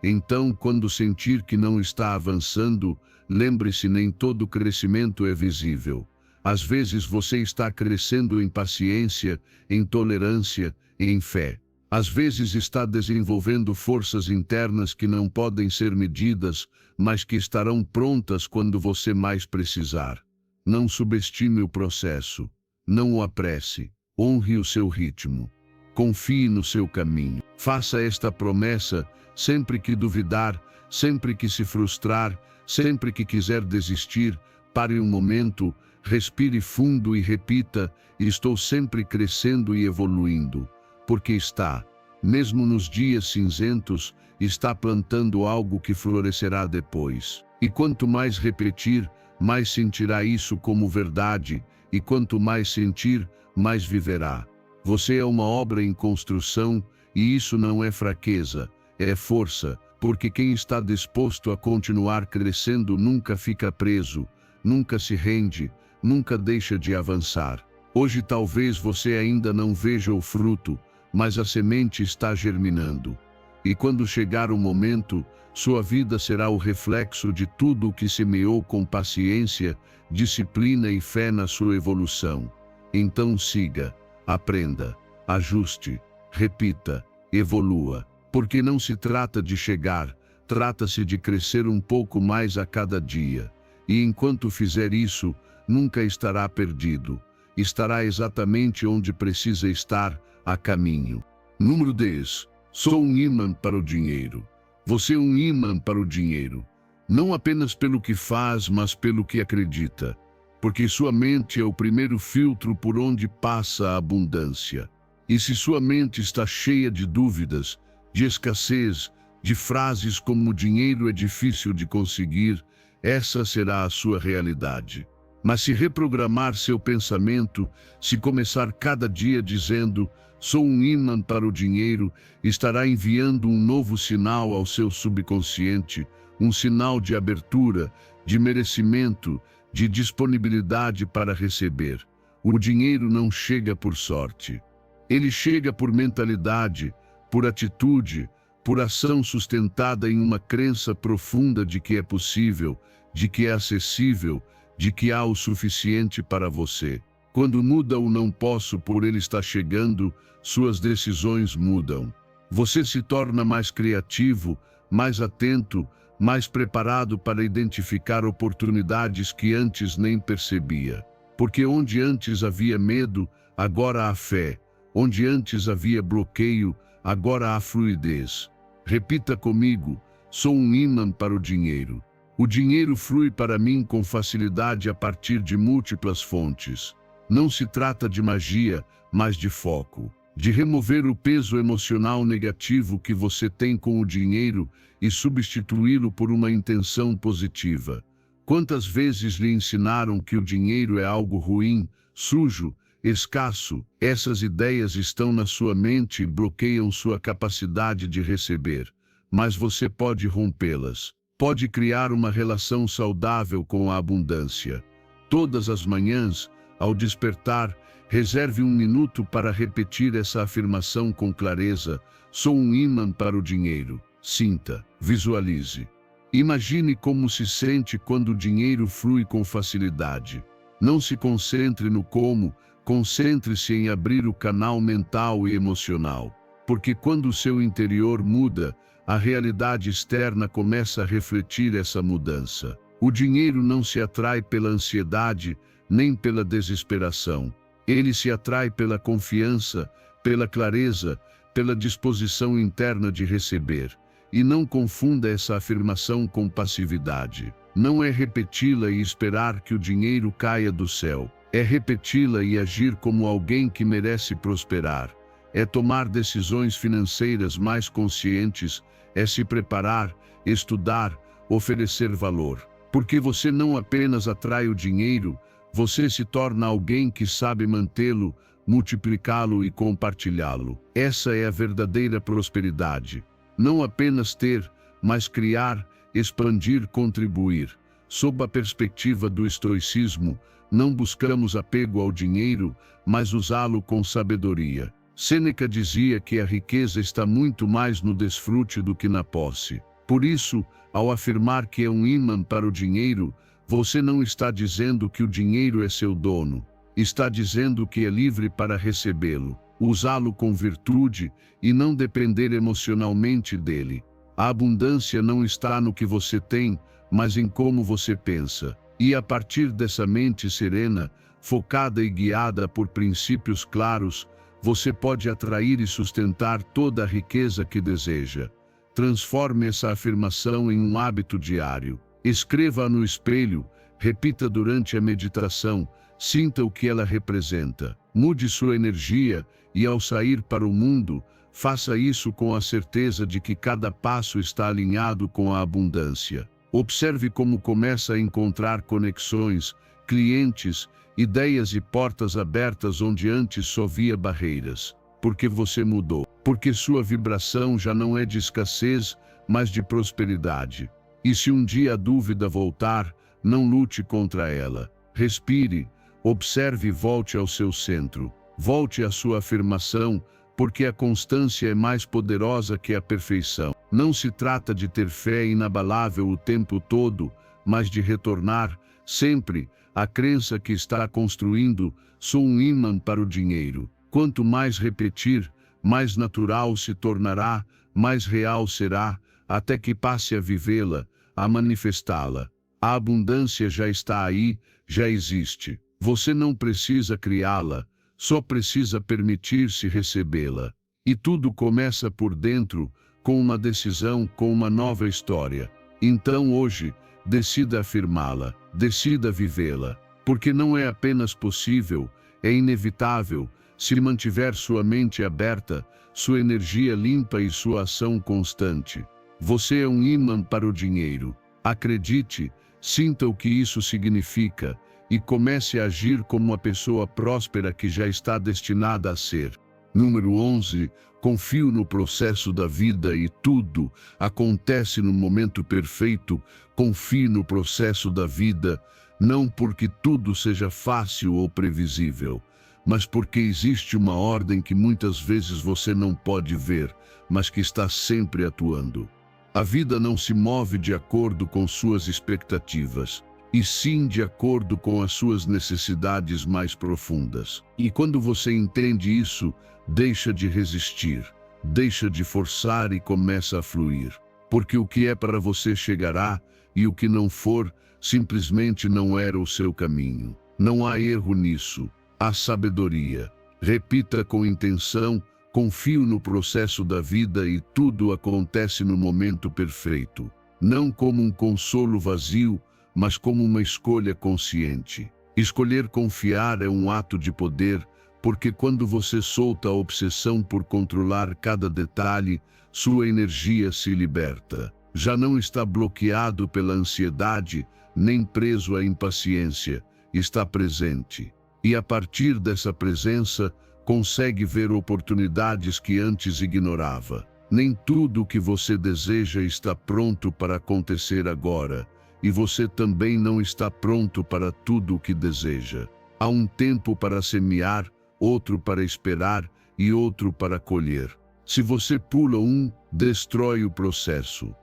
Então, quando sentir que não está avançando, lembre-se: nem todo crescimento é visível. Às vezes você está crescendo em paciência, em tolerância, em fé. Às vezes está desenvolvendo forças internas que não podem ser medidas, mas que estarão prontas quando você mais precisar. Não subestime o processo. Não o apresse. Honre o seu ritmo. Confie no seu caminho. Faça esta promessa sempre que duvidar, sempre que se frustrar, sempre que quiser desistir. Pare um momento, respire fundo e repita: estou sempre crescendo e evoluindo. Porque está, mesmo nos dias cinzentos, está plantando algo que florescerá depois. E quanto mais repetir, mais sentirá isso como verdade, e quanto mais sentir, mais viverá. Você é uma obra em construção, e isso não é fraqueza, é força, porque quem está disposto a continuar crescendo nunca fica preso, nunca se rende, nunca deixa de avançar. Hoje talvez você ainda não veja o fruto, mas a semente está germinando. E quando chegar o momento, sua vida será o reflexo de tudo o que semeou com paciência, disciplina e fé na sua evolução. Então siga, aprenda, ajuste, repita, evolua. Porque não se trata de chegar, trata-se de crescer um pouco mais a cada dia. E enquanto fizer isso, nunca estará perdido. Estará exatamente onde precisa estar, a caminho. Número 10. Sou um imã para o dinheiro. Você é um imã para o dinheiro. Não apenas pelo que faz, mas pelo que acredita. Porque sua mente é o primeiro filtro por onde passa a abundância. E se sua mente está cheia de dúvidas, de escassez, de frases como o dinheiro é difícil de conseguir, essa será a sua realidade. Mas se reprogramar seu pensamento, se começar cada dia dizendo, sou um imã para o dinheiro, estará enviando um novo sinal ao seu subconsciente, um sinal de abertura, de merecimento, de disponibilidade para receber. O dinheiro não chega por sorte. Ele chega por mentalidade, por atitude, por ação sustentada em uma crença profunda de que é possível, de que é acessível, de que há o suficiente para você. Quando muda o não posso por ele estar chegando, suas decisões mudam. Você se torna mais criativo, mais atento, mais preparado para identificar oportunidades que antes nem percebia. Porque onde antes havia medo, agora há fé. Onde antes havia bloqueio, agora há fluidez. Repita comigo, sou um imã para o dinheiro. O dinheiro flui para mim com facilidade a partir de múltiplas fontes. Não se trata de magia, mas de foco. De remover o peso emocional negativo que você tem com o dinheiro e substituí-lo por uma intenção positiva. Quantas vezes lhe ensinaram que o dinheiro é algo ruim, sujo, escasso? Essas ideias estão na sua mente e bloqueiam sua capacidade de receber. Mas você pode rompê-las. Pode criar uma relação saudável com a abundância. Todas as manhãs, ao despertar, reserve 1 minuto para repetir essa afirmação com clareza. Sou um imã para o dinheiro. Sinta, visualize. Imagine como se sente quando o dinheiro flui com facilidade. Não se concentre no como, concentre-se em abrir o canal mental e emocional. Porque quando o seu interior muda, a realidade externa começa a refletir essa mudança. O dinheiro não se atrai pela ansiedade, nem pela desesperação. Ele se atrai pela confiança, pela clareza, pela disposição interna de receber. E não confunda essa afirmação com passividade. Não é repeti-la e esperar que o dinheiro caia do céu. É repeti-la e agir como alguém que merece prosperar. É tomar decisões financeiras mais conscientes, é se preparar, estudar, oferecer valor. Porque você não apenas atrai o dinheiro, você se torna alguém que sabe mantê-lo, multiplicá-lo e compartilhá-lo. Essa é a verdadeira prosperidade. Não apenas ter, mas criar, expandir, contribuir. Sob a perspectiva do estoicismo, não buscamos apego ao dinheiro, mas usá-lo com sabedoria. Sêneca dizia que a riqueza está muito mais no desfrute do que na posse. Por isso, ao afirmar que é um imã para o dinheiro, você não está dizendo que o dinheiro é seu dono. Está dizendo que é livre para recebê-lo, usá-lo com virtude e não depender emocionalmente dele. A abundância não está no que você tem, mas em como você pensa. E a partir dessa mente serena, focada e guiada por princípios claros, você pode atrair e sustentar toda a riqueza que deseja. Transforme essa afirmação em um hábito diário. Escreva-a no espelho, repita durante a meditação, sinta o que ela representa. Mude sua energia e, ao sair para o mundo, faça isso com a certeza de que cada passo está alinhado com a abundância. Observe como começa a encontrar conexões, clientes, ideias e portas abertas onde antes só via barreiras. Porque você mudou. Porque sua vibração já não é de escassez, mas de prosperidade. E se um dia a dúvida voltar, não lute contra ela. Respire, observe e volte ao seu centro. Volte à sua afirmação, porque a constância é mais poderosa que a perfeição. Não se trata de ter fé inabalável o tempo todo, mas de retornar, sempre, à crença que está construindo: sou um ímã para o dinheiro. Quanto mais repetir, mais natural se tornará, mais real será, até que passe a vivê-la, a manifestá-la. A abundância já está aí, já existe. Você não precisa criá-la, só precisa permitir-se recebê-la. E tudo começa por dentro, com uma decisão, com uma nova história. Então hoje, decida afirmá-la, decida vivê-la, porque não é apenas possível, é inevitável, se mantiver sua mente aberta, sua energia limpa e sua ação constante. Você é um ímã para o dinheiro. Acredite, sinta o que isso significa e comece a agir como uma pessoa próspera que já está destinada a ser. Número 11. Confio no processo da vida e tudo acontece no momento perfeito. Confie no processo da vida, não porque tudo seja fácil ou previsível, mas porque existe uma ordem que muitas vezes você não pode ver, mas que está sempre atuando. A vida não se move de acordo com suas expectativas, e sim de acordo com as suas necessidades mais profundas. E quando você entende isso, deixa de resistir, deixa de forçar e começa a fluir. Porque o que é para você chegará, e o que não for, simplesmente não era o seu caminho. Não há erro nisso, há sabedoria. Repita com intenção: confio no processo da vida e tudo acontece no momento perfeito. Não como um consolo vazio, mas como uma escolha consciente. Escolher confiar é um ato de poder, porque quando você solta a obsessão por controlar cada detalhe, sua energia se liberta. Já não está bloqueado pela ansiedade, nem preso à impaciência, está presente. E a partir dessa presença, consegue ver oportunidades que antes ignorava. Nem tudo o que você deseja está pronto para acontecer agora, e você também não está pronto para tudo o que deseja. Há um tempo para semear, outro para esperar e outro para colher. Se você pula um, destrói o processo.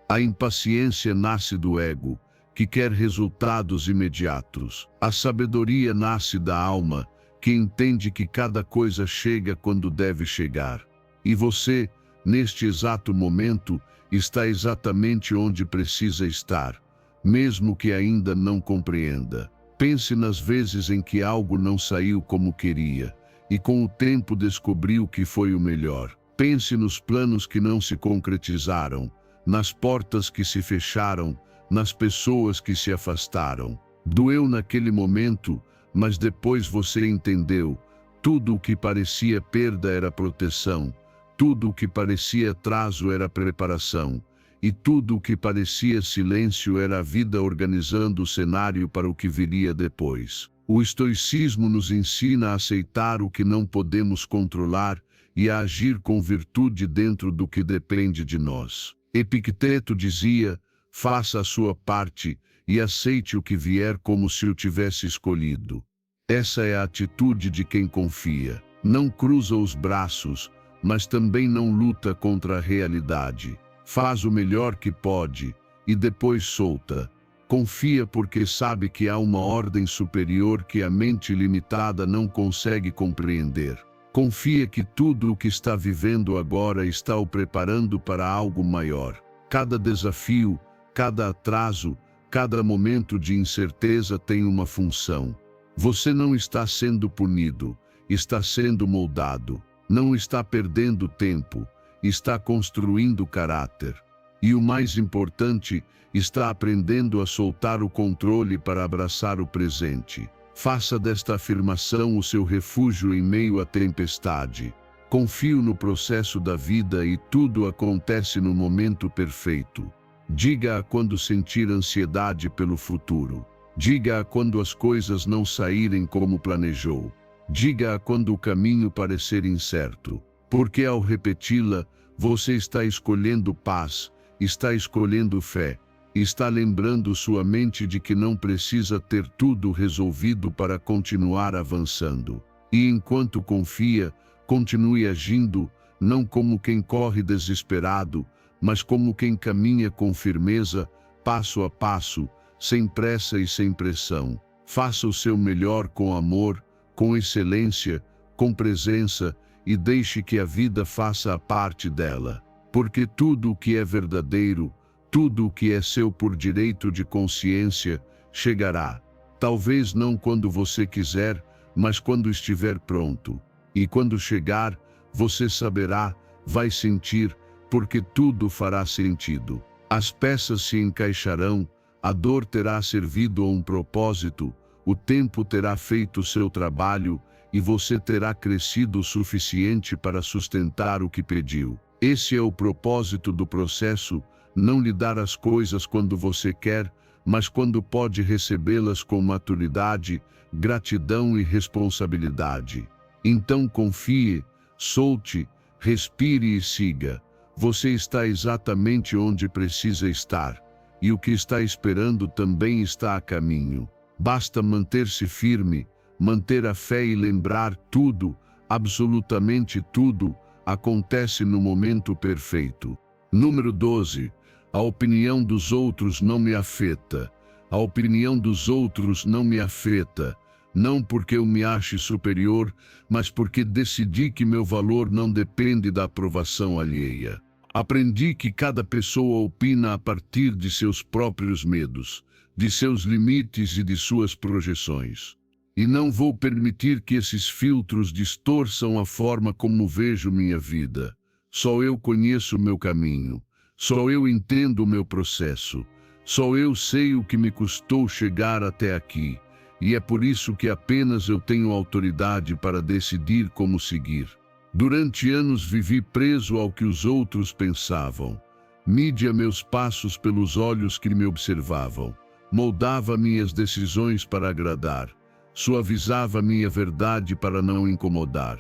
A impaciência nasce do ego, que quer resultados imediatos. A sabedoria nasce da alma, que entende que cada coisa chega quando deve chegar. E você, neste exato momento, está exatamente onde precisa estar, mesmo que ainda não compreenda. Pense nas vezes em que algo não saiu como queria, e com o tempo descobriu que foi o melhor. Pense nos planos que não se concretizaram, nas portas que se fecharam, nas pessoas que se afastaram. Doeu naquele momento, mas depois você entendeu. Tudo o que parecia perda era proteção, tudo o que parecia atraso era preparação, e tudo o que parecia silêncio era a vida organizando o cenário para o que viria depois. O estoicismo nos ensina a aceitar o que não podemos controlar e a agir com virtude dentro do que depende de nós. Epicteto dizia: faça a sua parte e aceite o que vier como se o tivesse escolhido. Essa é a atitude de quem confia. Não cruza os braços, mas também não luta contra a realidade. Faz o melhor que pode e depois solta. Confia porque sabe que há uma ordem superior que a mente limitada não consegue compreender. Confia que tudo o que está vivendo agora está o preparando para algo maior. Cada desafio, cada atraso, cada momento de incerteza tem uma função. Você não está sendo punido, está sendo moldado. Não está perdendo tempo, está construindo caráter. E o mais importante, está aprendendo a soltar o controle para abraçar o presente. Faça desta afirmação o seu refúgio em meio à tempestade. Confio no processo da vida e tudo acontece no momento perfeito. Diga-a quando sentir ansiedade pelo futuro. Diga-a quando as coisas não saírem como planejou. Diga-a quando o caminho parecer incerto. Porque ao repeti-la, você está escolhendo paz, está escolhendo fé, Está lembrando sua mente de que não precisa ter tudo resolvido para continuar avançando. E enquanto confia, continue agindo, não como quem corre desesperado, mas como quem caminha com firmeza, passo a passo, sem pressa e sem pressão. Faça o seu melhor com amor, com excelência, com presença, e deixe que a vida faça a parte dela. Porque tudo o que é verdadeiro, tudo o que é seu por direito de consciência, chegará. Talvez não quando você quiser, mas quando estiver pronto. E quando chegar, você saberá, vai sentir, porque tudo fará sentido. As peças se encaixarão, a dor terá servido a um propósito, o tempo terá feito seu trabalho, e você terá crescido o suficiente para sustentar o que pediu. Esse é o propósito do processo, não lhe dar as coisas quando você quer, mas quando pode recebê-las com maturidade, gratidão e responsabilidade. Então confie, solte, respire e siga. Você está exatamente onde precisa estar, e o que está esperando também está a caminho. Basta manter-se firme, manter a fé e lembrar tudo, absolutamente tudo, acontece no momento perfeito. Número 12. A opinião dos outros não me afeta. A opinião dos outros não me afeta, não porque eu me ache superior, mas porque decidi que meu valor não depende da aprovação alheia. Aprendi que cada pessoa opina a partir de seus próprios medos, de seus limites e de suas projeções. E não vou permitir que esses filtros distorçam a forma como vejo minha vida. Só eu conheço meu caminho. Só eu entendo o meu processo. Só eu sei o que me custou chegar até aqui. E é por isso que apenas eu tenho autoridade para decidir como seguir. Durante anos vivi preso ao que os outros pensavam. Media meus passos pelos olhos que me observavam. Moldava minhas decisões para agradar. Suavizava minha verdade para não incomodar.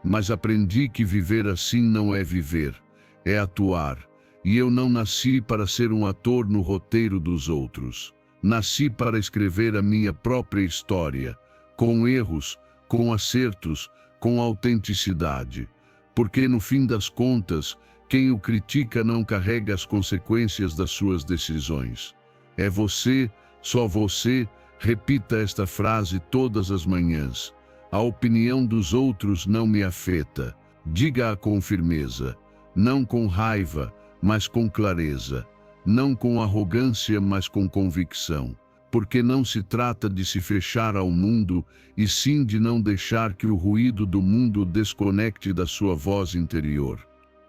Mas aprendi que viver assim não é viver, é atuar. E eu não nasci para ser um ator no roteiro dos outros. Nasci para escrever a minha própria história, com erros, com acertos, com autenticidade. Porque no fim das contas, quem o critica não carrega as consequências das suas decisões. É você, só você. Repita esta frase todas as manhãs. A opinião dos outros não me afeta. Diga-a com firmeza. Não com raiva, mas com clareza. Não com arrogância, mas com convicção. Porque não se trata de se fechar ao mundo, e sim de não deixar que o ruído do mundo o desconecte da sua voz interior.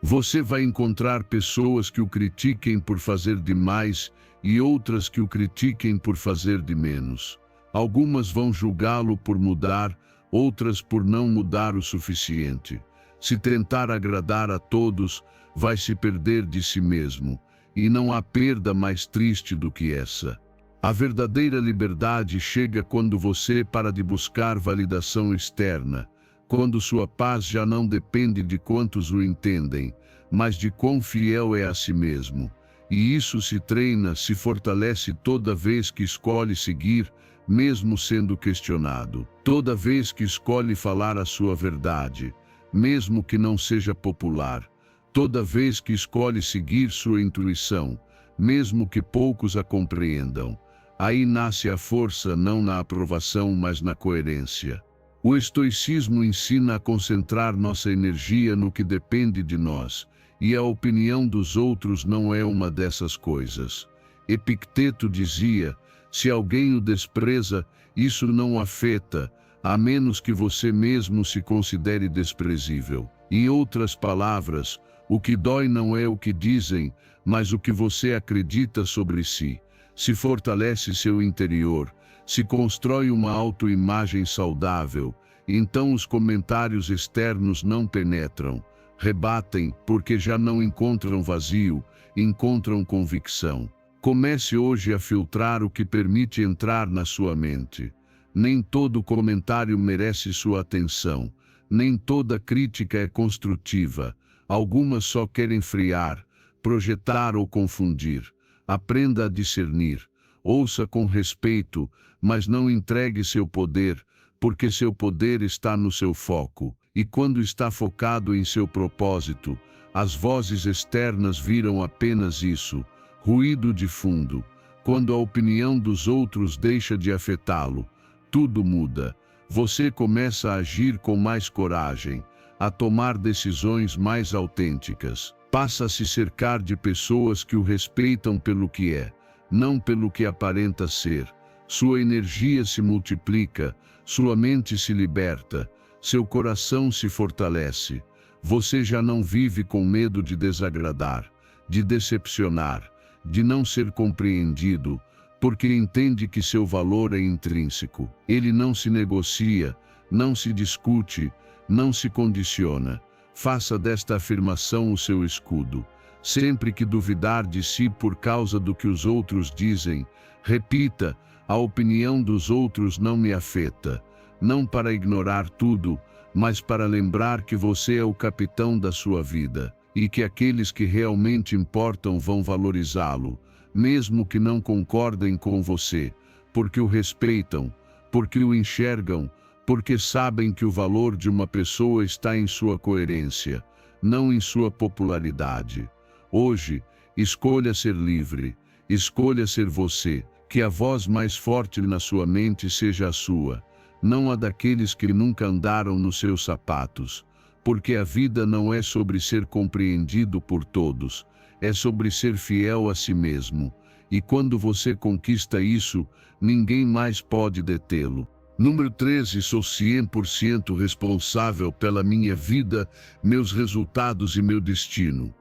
Você vai encontrar pessoas que o critiquem por fazer demais e outras que o critiquem por fazer de menos. Algumas vão julgá-lo por mudar, outras por não mudar o suficiente. Se tentar agradar a todos, vai se perder de si mesmo, e não há perda mais triste do que essa. A verdadeira liberdade chega quando você para de buscar validação externa, quando sua paz já não depende de quantos o entendem, mas de quão fiel é a si mesmo. E isso se treina, se fortalece toda vez que escolhe seguir, mesmo sendo questionado. Toda vez que escolhe falar a sua verdade, mesmo que não seja popular. Toda vez que escolhe seguir sua intuição, mesmo que poucos a compreendam. Aí nasce a força não na aprovação, mas na coerência. O estoicismo ensina a concentrar nossa energia no que depende de nós, e a opinião dos outros não é uma dessas coisas. Epicteto dizia, se alguém o despreza, isso não o afeta, a menos que você mesmo se considere desprezível. Em outras palavras, o que dói não é o que dizem, mas o que você acredita sobre si. Se fortalece seu interior, se constrói uma autoimagem saudável, então os comentários externos não penetram. Rebatem, porque já não encontram vazio, encontram convicção. Comece hoje a filtrar o que permite entrar na sua mente. Nem todo comentário merece sua atenção, nem toda crítica é construtiva. Algumas só querem friar, projetar ou confundir. Aprenda a discernir. Ouça com respeito, mas não entregue seu poder, porque seu poder está no seu foco. E quando está focado em seu propósito, as vozes externas viram apenas isso, ruído de fundo. Quando a opinião dos outros deixa de afetá-lo, tudo muda. Você começa a agir com mais coragem, a tomar decisões mais autênticas. Passa a se cercar de pessoas que o respeitam pelo que é, não pelo que aparenta ser. Sua energia se multiplica, sua mente se liberta, seu coração se fortalece. Você já não vive com medo de desagradar, de decepcionar, de não ser compreendido, porque entende que seu valor é intrínseco. Ele não se negocia, não se discute, não se condiciona. Faça desta afirmação o seu escudo. Sempre que duvidar de si por causa do que os outros dizem, repita: a opinião dos outros não me afeta. Não para ignorar tudo, mas para lembrar que você é o capitão da sua vida, e que aqueles que realmente importam vão valorizá-lo, mesmo que não concordem com você, porque o respeitam, porque o enxergam, porque sabem que o valor de uma pessoa está em sua coerência, não em sua popularidade. Hoje, escolha ser livre, escolha ser você, que a voz mais forte na sua mente seja a sua, não a daqueles que nunca andaram nos seus sapatos, porque a vida não é sobre ser compreendido por todos, é sobre ser fiel a si mesmo, e quando você conquista isso, ninguém mais pode detê-lo. Número 13. Sou 100% responsável pela minha vida, meus resultados e meu destino.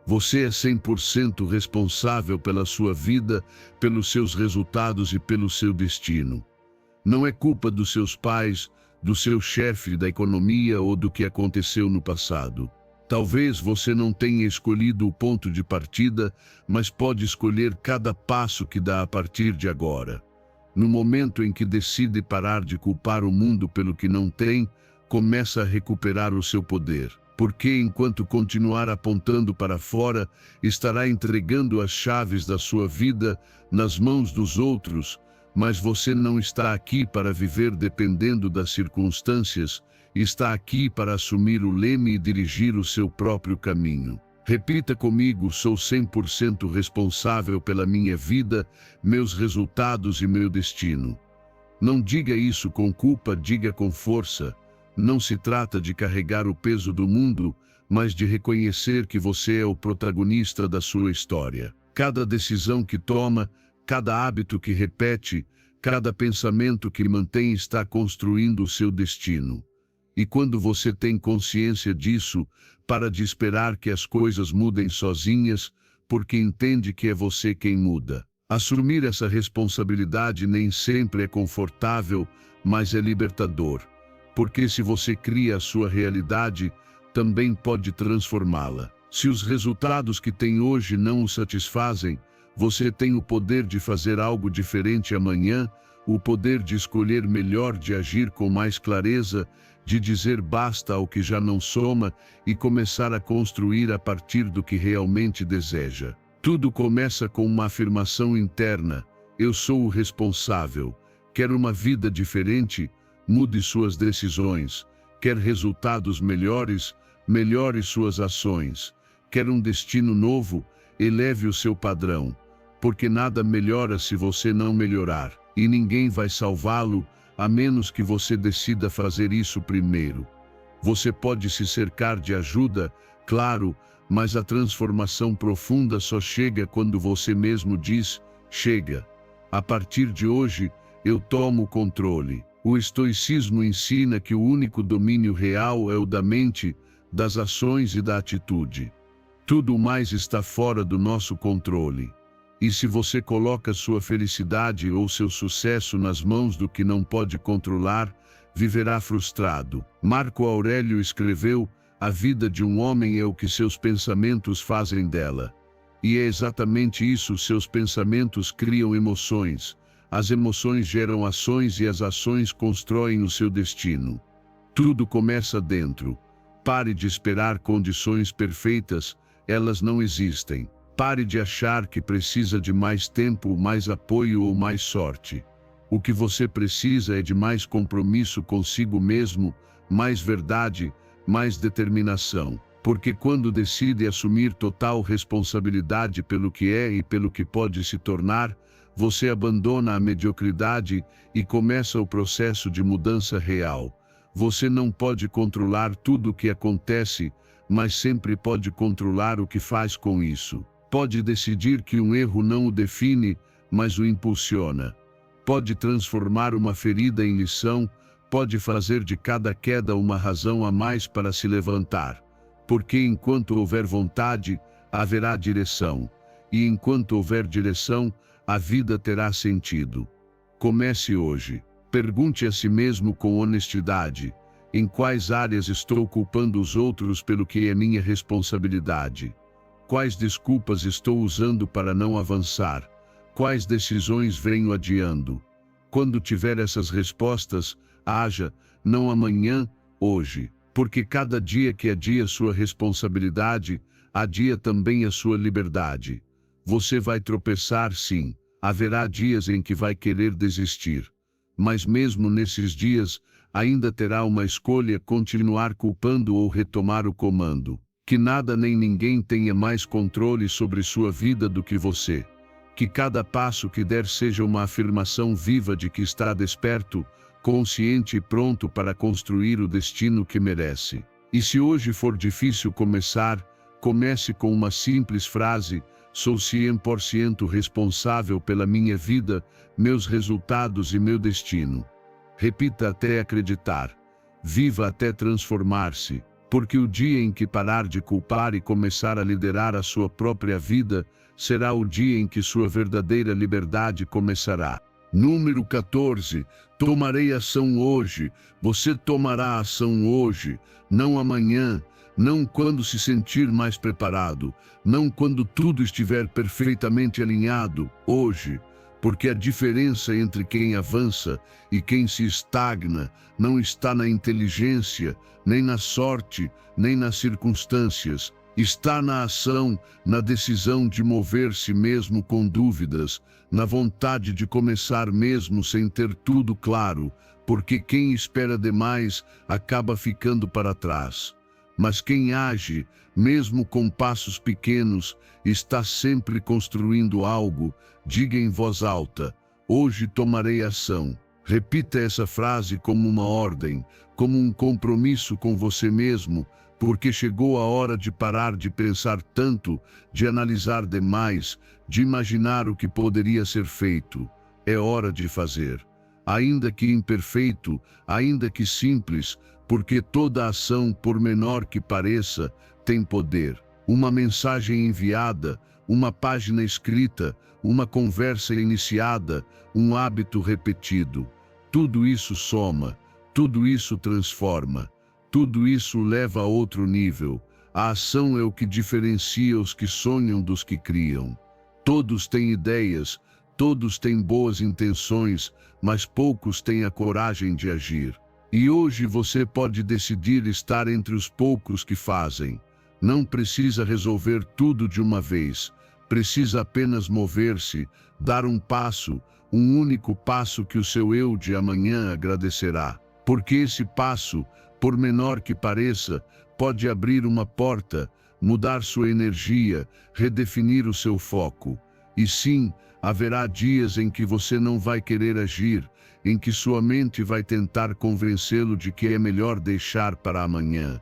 Você é 100% responsável pela sua vida, pelos seus resultados e pelo seu destino. Não é culpa dos seus pais, do seu chefe, da economia ou do que aconteceu no passado. Talvez você não tenha escolhido o ponto de partida, mas pode escolher cada passo que dá a partir de agora. No momento em que decide parar de culpar o mundo pelo que não tem, começa a recuperar o seu poder. Porque enquanto continuar apontando para fora, estará entregando as chaves da sua vida nas mãos dos outros, mas você não está aqui para viver dependendo das circunstâncias, está aqui para assumir o leme e dirigir o seu próprio caminho. Repita comigo: sou 100% responsável pela minha vida, meus resultados e meu destino. Não diga isso com culpa, diga com força. Não se trata de carregar o peso do mundo, mas de reconhecer que você é o protagonista da sua história. Cada decisão que toma, cada hábito que repete, cada pensamento que mantém está construindo o seu destino. E quando você tem consciência disso, para de esperar que as coisas mudem sozinhas, porque entende que é você quem muda. Assumir essa responsabilidade nem sempre é confortável, mas é libertador. Porque se você cria a sua realidade, também pode transformá-la. Se os resultados que tem hoje não o satisfazem, você tem o poder de fazer algo diferente amanhã, o poder de escolher melhor, de agir com mais clareza, de dizer basta ao que já não soma e começar a construir a partir do que realmente deseja. Tudo começa com uma afirmação interna: eu sou o responsável. Quer uma vida diferente? Mude suas decisões. Quer resultados melhores? Melhore suas ações. Quer um destino novo? Eleve o seu padrão. Porque nada melhora se você não melhorar, e ninguém vai salvá-lo, a menos que você decida fazer isso primeiro. Você pode se cercar de ajuda, claro, mas a transformação profunda só chega quando você mesmo diz: chega. A partir de hoje, eu tomo o controle. O estoicismo ensina que o único domínio real é o da mente, das ações e da atitude. Tudo mais está fora do nosso controle. E se você coloca sua felicidade ou seu sucesso nas mãos do que não pode controlar, viverá frustrado. Marco Aurélio escreveu: a vida de um homem é o que seus pensamentos fazem dela. E é exatamente isso: seus pensamentos criam emoções, as emoções geram ações e as ações constroem o seu destino. Tudo começa dentro. Pare de esperar condições perfeitas, elas não existem. Pare de achar que precisa de mais tempo, mais apoio ou mais sorte. O que você precisa é de mais compromisso consigo mesmo, mais verdade, mais determinação. Porque quando decide assumir total responsabilidade pelo que é e pelo que pode se tornar, você abandona a mediocridade e começa o processo de mudança real. Você não pode controlar tudo o que acontece, mas sempre pode controlar o que faz com isso. Pode decidir que um erro não o define, mas o impulsiona. Pode transformar uma ferida em lição, pode fazer de cada queda uma razão a mais para se levantar. Porque enquanto houver vontade, haverá direção. E enquanto houver direção, a vida terá sentido. Comece hoje. Pergunte a si mesmo com honestidade: em quais áreas estou culpando os outros pelo que é minha responsabilidade? Quais desculpas estou usando para não avançar? Quais decisões venho adiando? Quando tiver essas respostas, haja, não amanhã, hoje. Porque cada dia que adia sua responsabilidade, adia também a sua liberdade. Você vai tropeçar, sim. Haverá dias em que vai querer desistir. Mas mesmo nesses dias, ainda terá uma escolha: continuar culpando ou retomar o comando. Que nada nem ninguém tenha mais controle sobre sua vida do que você. Que cada passo que der seja uma afirmação viva de que está desperto, consciente e pronto para construir o destino que merece. E se hoje for difícil começar, comece com uma simples frase: sou 100% responsável pela minha vida, meus resultados e meu destino. Repita até acreditar. Viva até transformar-se. Porque o dia em que parar de culpar e começar a liderar a sua própria vida, será o dia em que sua verdadeira liberdade começará. Número 14. Tomarei ação hoje. Você tomará ação hoje, não amanhã, não quando se sentir mais preparado, não quando tudo estiver perfeitamente alinhado, hoje. Porque a diferença entre quem avança e quem se estagna não está na inteligência, nem na sorte, nem nas circunstâncias. Está na ação, na decisão de mover-se mesmo com dúvidas, na vontade de começar mesmo sem ter tudo claro, porque quem espera demais acaba ficando para trás. Mas quem age, mesmo com passos pequenos, está sempre construindo algo. Diga em voz alta: hoje tomarei ação. Repita essa frase como uma ordem, como um compromisso com você mesmo, porque chegou a hora de parar de pensar tanto, de analisar demais, de imaginar o que poderia ser feito. É hora de fazer. Ainda que imperfeito, ainda que simples, porque toda ação, por menor que pareça, tem poder. Uma mensagem enviada, uma página escrita, uma conversa iniciada, um hábito repetido. Tudo isso soma, tudo isso transforma, tudo isso leva a outro nível. A ação é o que diferencia os que sonham dos que criam. Todos têm ideias, todos têm boas intenções, mas poucos têm a coragem de agir. E hoje você pode decidir estar entre os poucos que fazem. Não precisa resolver tudo de uma vez. Precisa apenas mover-se, dar um passo, um único passo que o seu eu de amanhã agradecerá. Porque esse passo, por menor que pareça, pode abrir uma porta, mudar sua energia, redefinir o seu foco. E sim, haverá dias em que você não vai querer agir, em que sua mente vai tentar convencê-lo de que é melhor deixar para amanhã.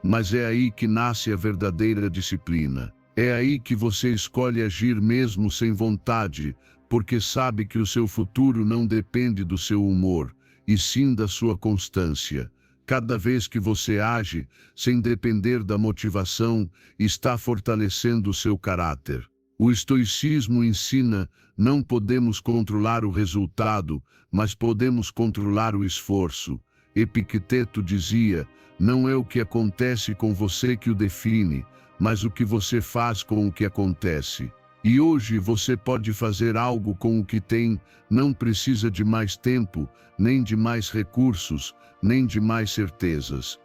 Mas é aí que nasce a verdadeira disciplina. É aí que você escolhe agir mesmo sem vontade, porque sabe que o seu futuro não depende do seu humor, e sim da sua constância. Cada vez que você age, sem depender da motivação, está fortalecendo o seu caráter. O estoicismo ensina: não podemos controlar o resultado, mas podemos controlar o esforço. Epicteto dizia: não é o que acontece com você que o define, mas o que você faz com o que acontece. E hoje você pode fazer algo com o que tem, não precisa de mais tempo, nem de mais recursos, nem de mais certezas.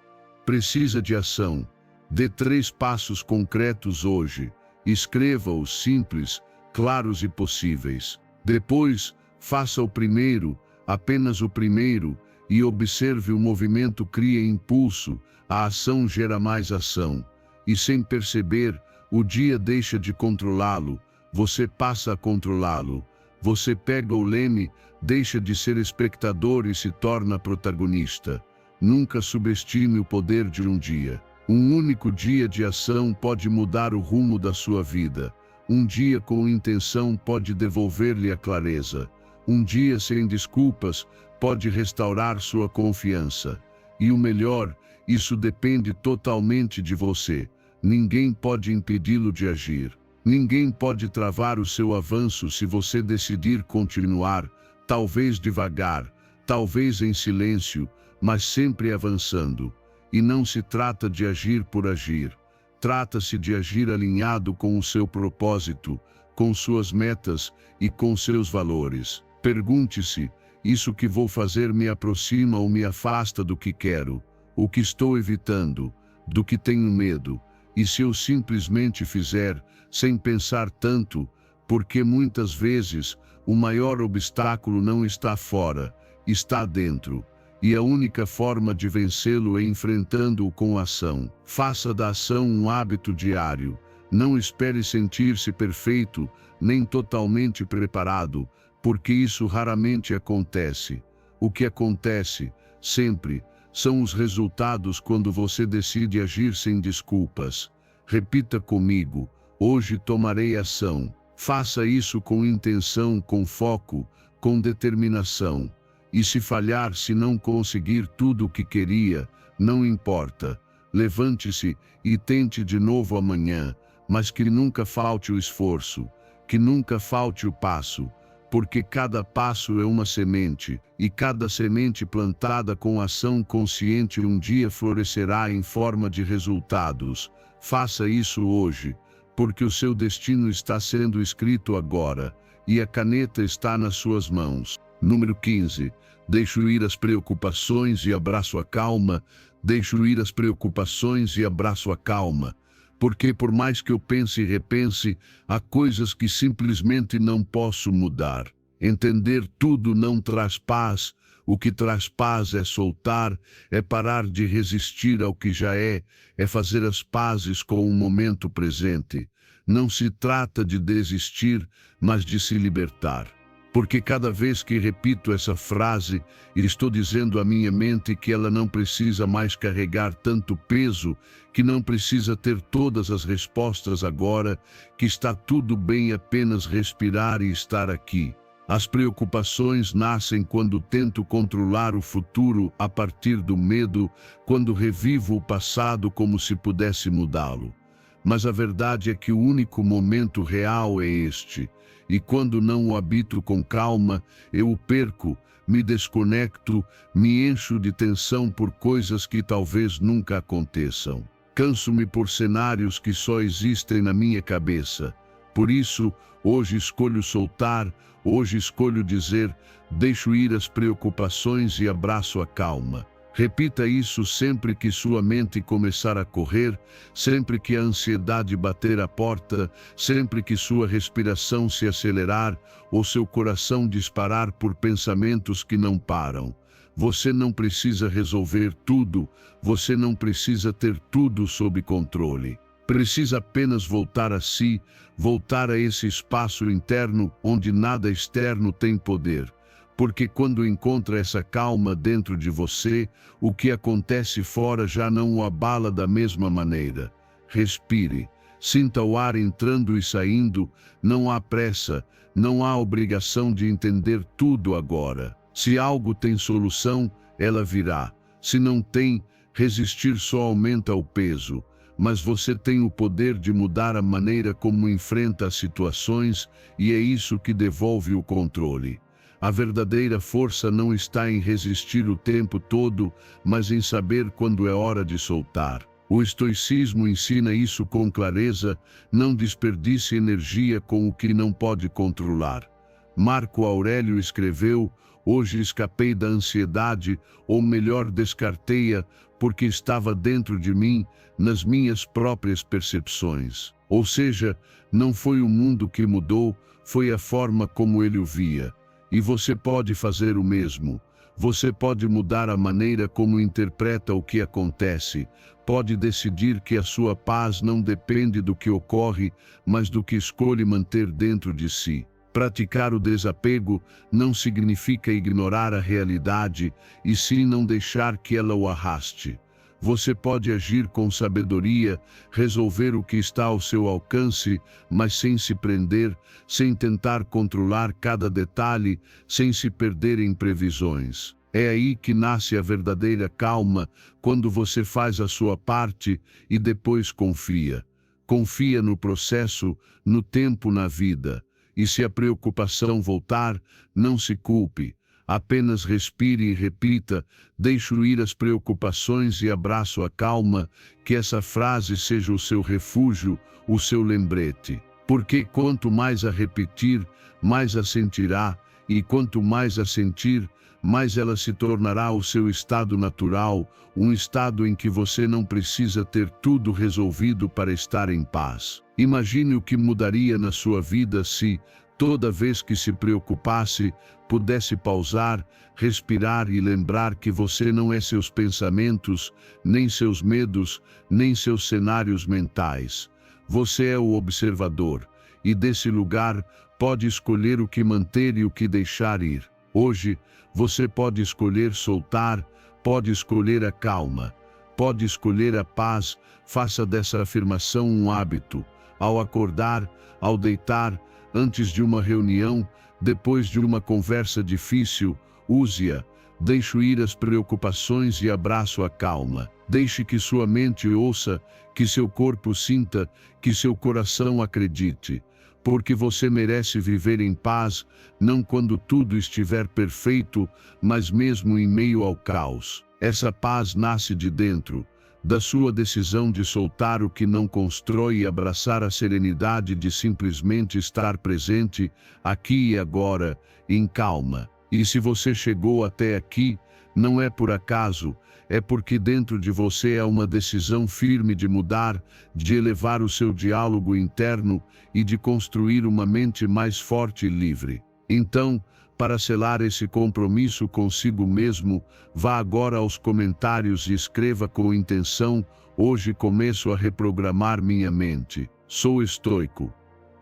Precisa de ação. Dê 3 passos concretos hoje. Escreva-os simples, claros e possíveis. Depois, faça o primeiro, apenas o primeiro, e observe o movimento cria impulso, a ação gera mais ação. E sem perceber, o dia deixa de controlá-lo, você passa a controlá-lo. Você pega o leme, deixa de ser espectador e se torna protagonista. Nunca subestime o poder de um dia. Um único dia de ação pode mudar o rumo da sua vida. Um dia com intenção pode devolver-lhe a clareza. Um dia sem desculpas pode restaurar sua confiança. E o melhor, isso depende totalmente de você. Ninguém pode impedi-lo de agir. Ninguém pode travar o seu avanço se você decidir continuar, talvez devagar, talvez em silêncio, mas sempre avançando. E não se trata de agir por agir. Trata-se de agir alinhado com o seu propósito, com suas metas e com seus valores. Pergunte-se, isso que vou fazer me aproxima ou me afasta do que quero? O que estou evitando? Do que tenho medo? E se eu simplesmente fizer, sem pensar tanto, porque muitas vezes o maior obstáculo não está fora, está dentro. E a única forma de vencê-lo é enfrentando-o com ação. Faça da ação um hábito diário. Não espere sentir-se perfeito, nem totalmente preparado, porque isso raramente acontece. O que acontece, sempre, são os resultados quando você decide agir sem desculpas. Repita comigo: hoje tomarei ação. Faça isso com intenção, com foco, com determinação. E se falhar, se não conseguir tudo o que queria, não importa. Levante-se e tente de novo amanhã, mas que nunca falte o esforço, que nunca falte o passo, porque cada passo é uma semente, e cada semente plantada com ação consciente um dia florescerá em forma de resultados. Faça isso hoje, porque o seu destino está sendo escrito agora, e a caneta está nas suas mãos. Número 15. Deixo ir as preocupações e abraço a calma. Deixo ir as preocupações e abraço a calma. Porque por mais que eu pense e repense, há coisas que simplesmente não posso mudar. Entender tudo não traz paz. O que traz paz é soltar, é parar de resistir ao que já é fazer as pazes com o momento presente. Não se trata de desistir, mas de se libertar. Porque cada vez que repito essa frase, estou dizendo à minha mente que ela não precisa mais carregar tanto peso, que não precisa ter todas as respostas agora, que está tudo bem apenas respirar e estar aqui. As preocupações nascem quando tento controlar o futuro a partir do medo, quando revivo o passado como se pudesse mudá-lo. Mas a verdade é que o único momento real é este. E quando não o habito com calma, eu o perco, me desconecto, me encho de tensão por coisas que talvez nunca aconteçam. Canso-me por cenários que só existem na minha cabeça. Por isso, hoje escolho soltar, hoje escolho dizer, deixo ir as preocupações e abraço a calma. Repita isso sempre que sua mente começar a correr, sempre que a ansiedade bater à porta, sempre que sua respiração se acelerar ou seu coração disparar por pensamentos que não param. Você não precisa resolver tudo, você não precisa ter tudo sob controle. Precisa apenas voltar a si, voltar a esse espaço interno onde nada externo tem poder. Porque quando encontra essa calma dentro de você, o que acontece fora já não o abala da mesma maneira. Respire, sinta o ar entrando e saindo, não há pressa, não há obrigação de entender tudo agora. Se algo tem solução, ela virá. Se não tem, resistir só aumenta o peso. Mas você tem o poder de mudar a maneira como enfrenta as situações, e é isso que devolve o controle. A verdadeira força não está em resistir o tempo todo, mas em saber quando é hora de soltar. O estoicismo ensina isso com clareza: não desperdice energia com o que não pode controlar. Marco Aurélio escreveu: hoje escapei da ansiedade, ou melhor, descartei-a, porque estava dentro de mim, nas minhas próprias percepções. Ou seja, não foi o mundo que mudou, foi a forma como ele o via. E você pode fazer o mesmo. Você pode mudar a maneira como interpreta o que acontece. Pode decidir que a sua paz não depende do que ocorre, mas do que escolhe manter dentro de si. Praticar o desapego não significa ignorar a realidade, e sim não deixar que ela o arraste. Você pode agir com sabedoria, resolver o que está ao seu alcance, mas sem se prender, sem tentar controlar cada detalhe, sem se perder em previsões. É aí que nasce a verdadeira calma, quando você faz a sua parte e depois confia. Confia no processo, no tempo, na vida. E se a preocupação voltar, não se culpe. Apenas respire e repita: deixo ir as preocupações e abraço a calma, que essa frase seja o seu refúgio, o seu lembrete. Porque quanto mais a repetir, mais a sentirá, e quanto mais a sentir, mais ela se tornará o seu estado natural, um estado em que você não precisa ter tudo resolvido para estar em paz. Imagine o que mudaria na sua vida se, toda vez que se preocupasse, pudesse pausar, respirar e lembrar que você não é seus pensamentos, nem seus medos, nem seus cenários mentais. Você é o observador, e desse lugar pode escolher o que manter e o que deixar ir. Hoje, você pode escolher soltar, pode escolher a calma, pode escolher a paz. Faça dessa afirmação um hábito. Ao acordar, ao deitar, antes de uma reunião, depois de uma conversa difícil, use-a. Deixo ir as preocupações e abraço a calma. Deixe que sua mente ouça, que seu corpo sinta, que seu coração acredite. Porque você merece viver em paz, não quando tudo estiver perfeito, mas mesmo em meio ao caos. Essa paz nasce de dentro, da sua decisão de soltar o que não constrói e abraçar a serenidade de simplesmente estar presente, aqui e agora, em calma. E se você chegou até aqui, não é por acaso, é porque dentro de você há uma decisão firme de mudar, de elevar o seu diálogo interno e de construir uma mente mais forte e livre. Então, para selar esse compromisso consigo mesmo, vá agora aos comentários e escreva com intenção: hoje começo a reprogramar minha mente. Sou estoico.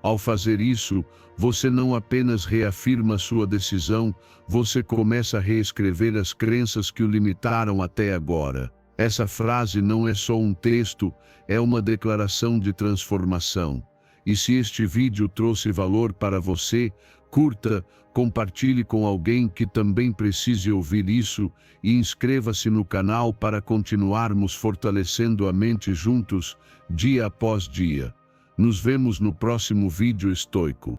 Ao fazer isso, você não apenas reafirma sua decisão, você começa a reescrever as crenças que o limitaram até agora. Essa frase não é só um texto, é uma declaração de transformação. E se este vídeo trouxe valor para você, curta, compartilhe com alguém que também precise ouvir isso e inscreva-se no canal para continuarmos fortalecendo a mente juntos, dia após dia. Nos vemos no próximo vídeo estoico.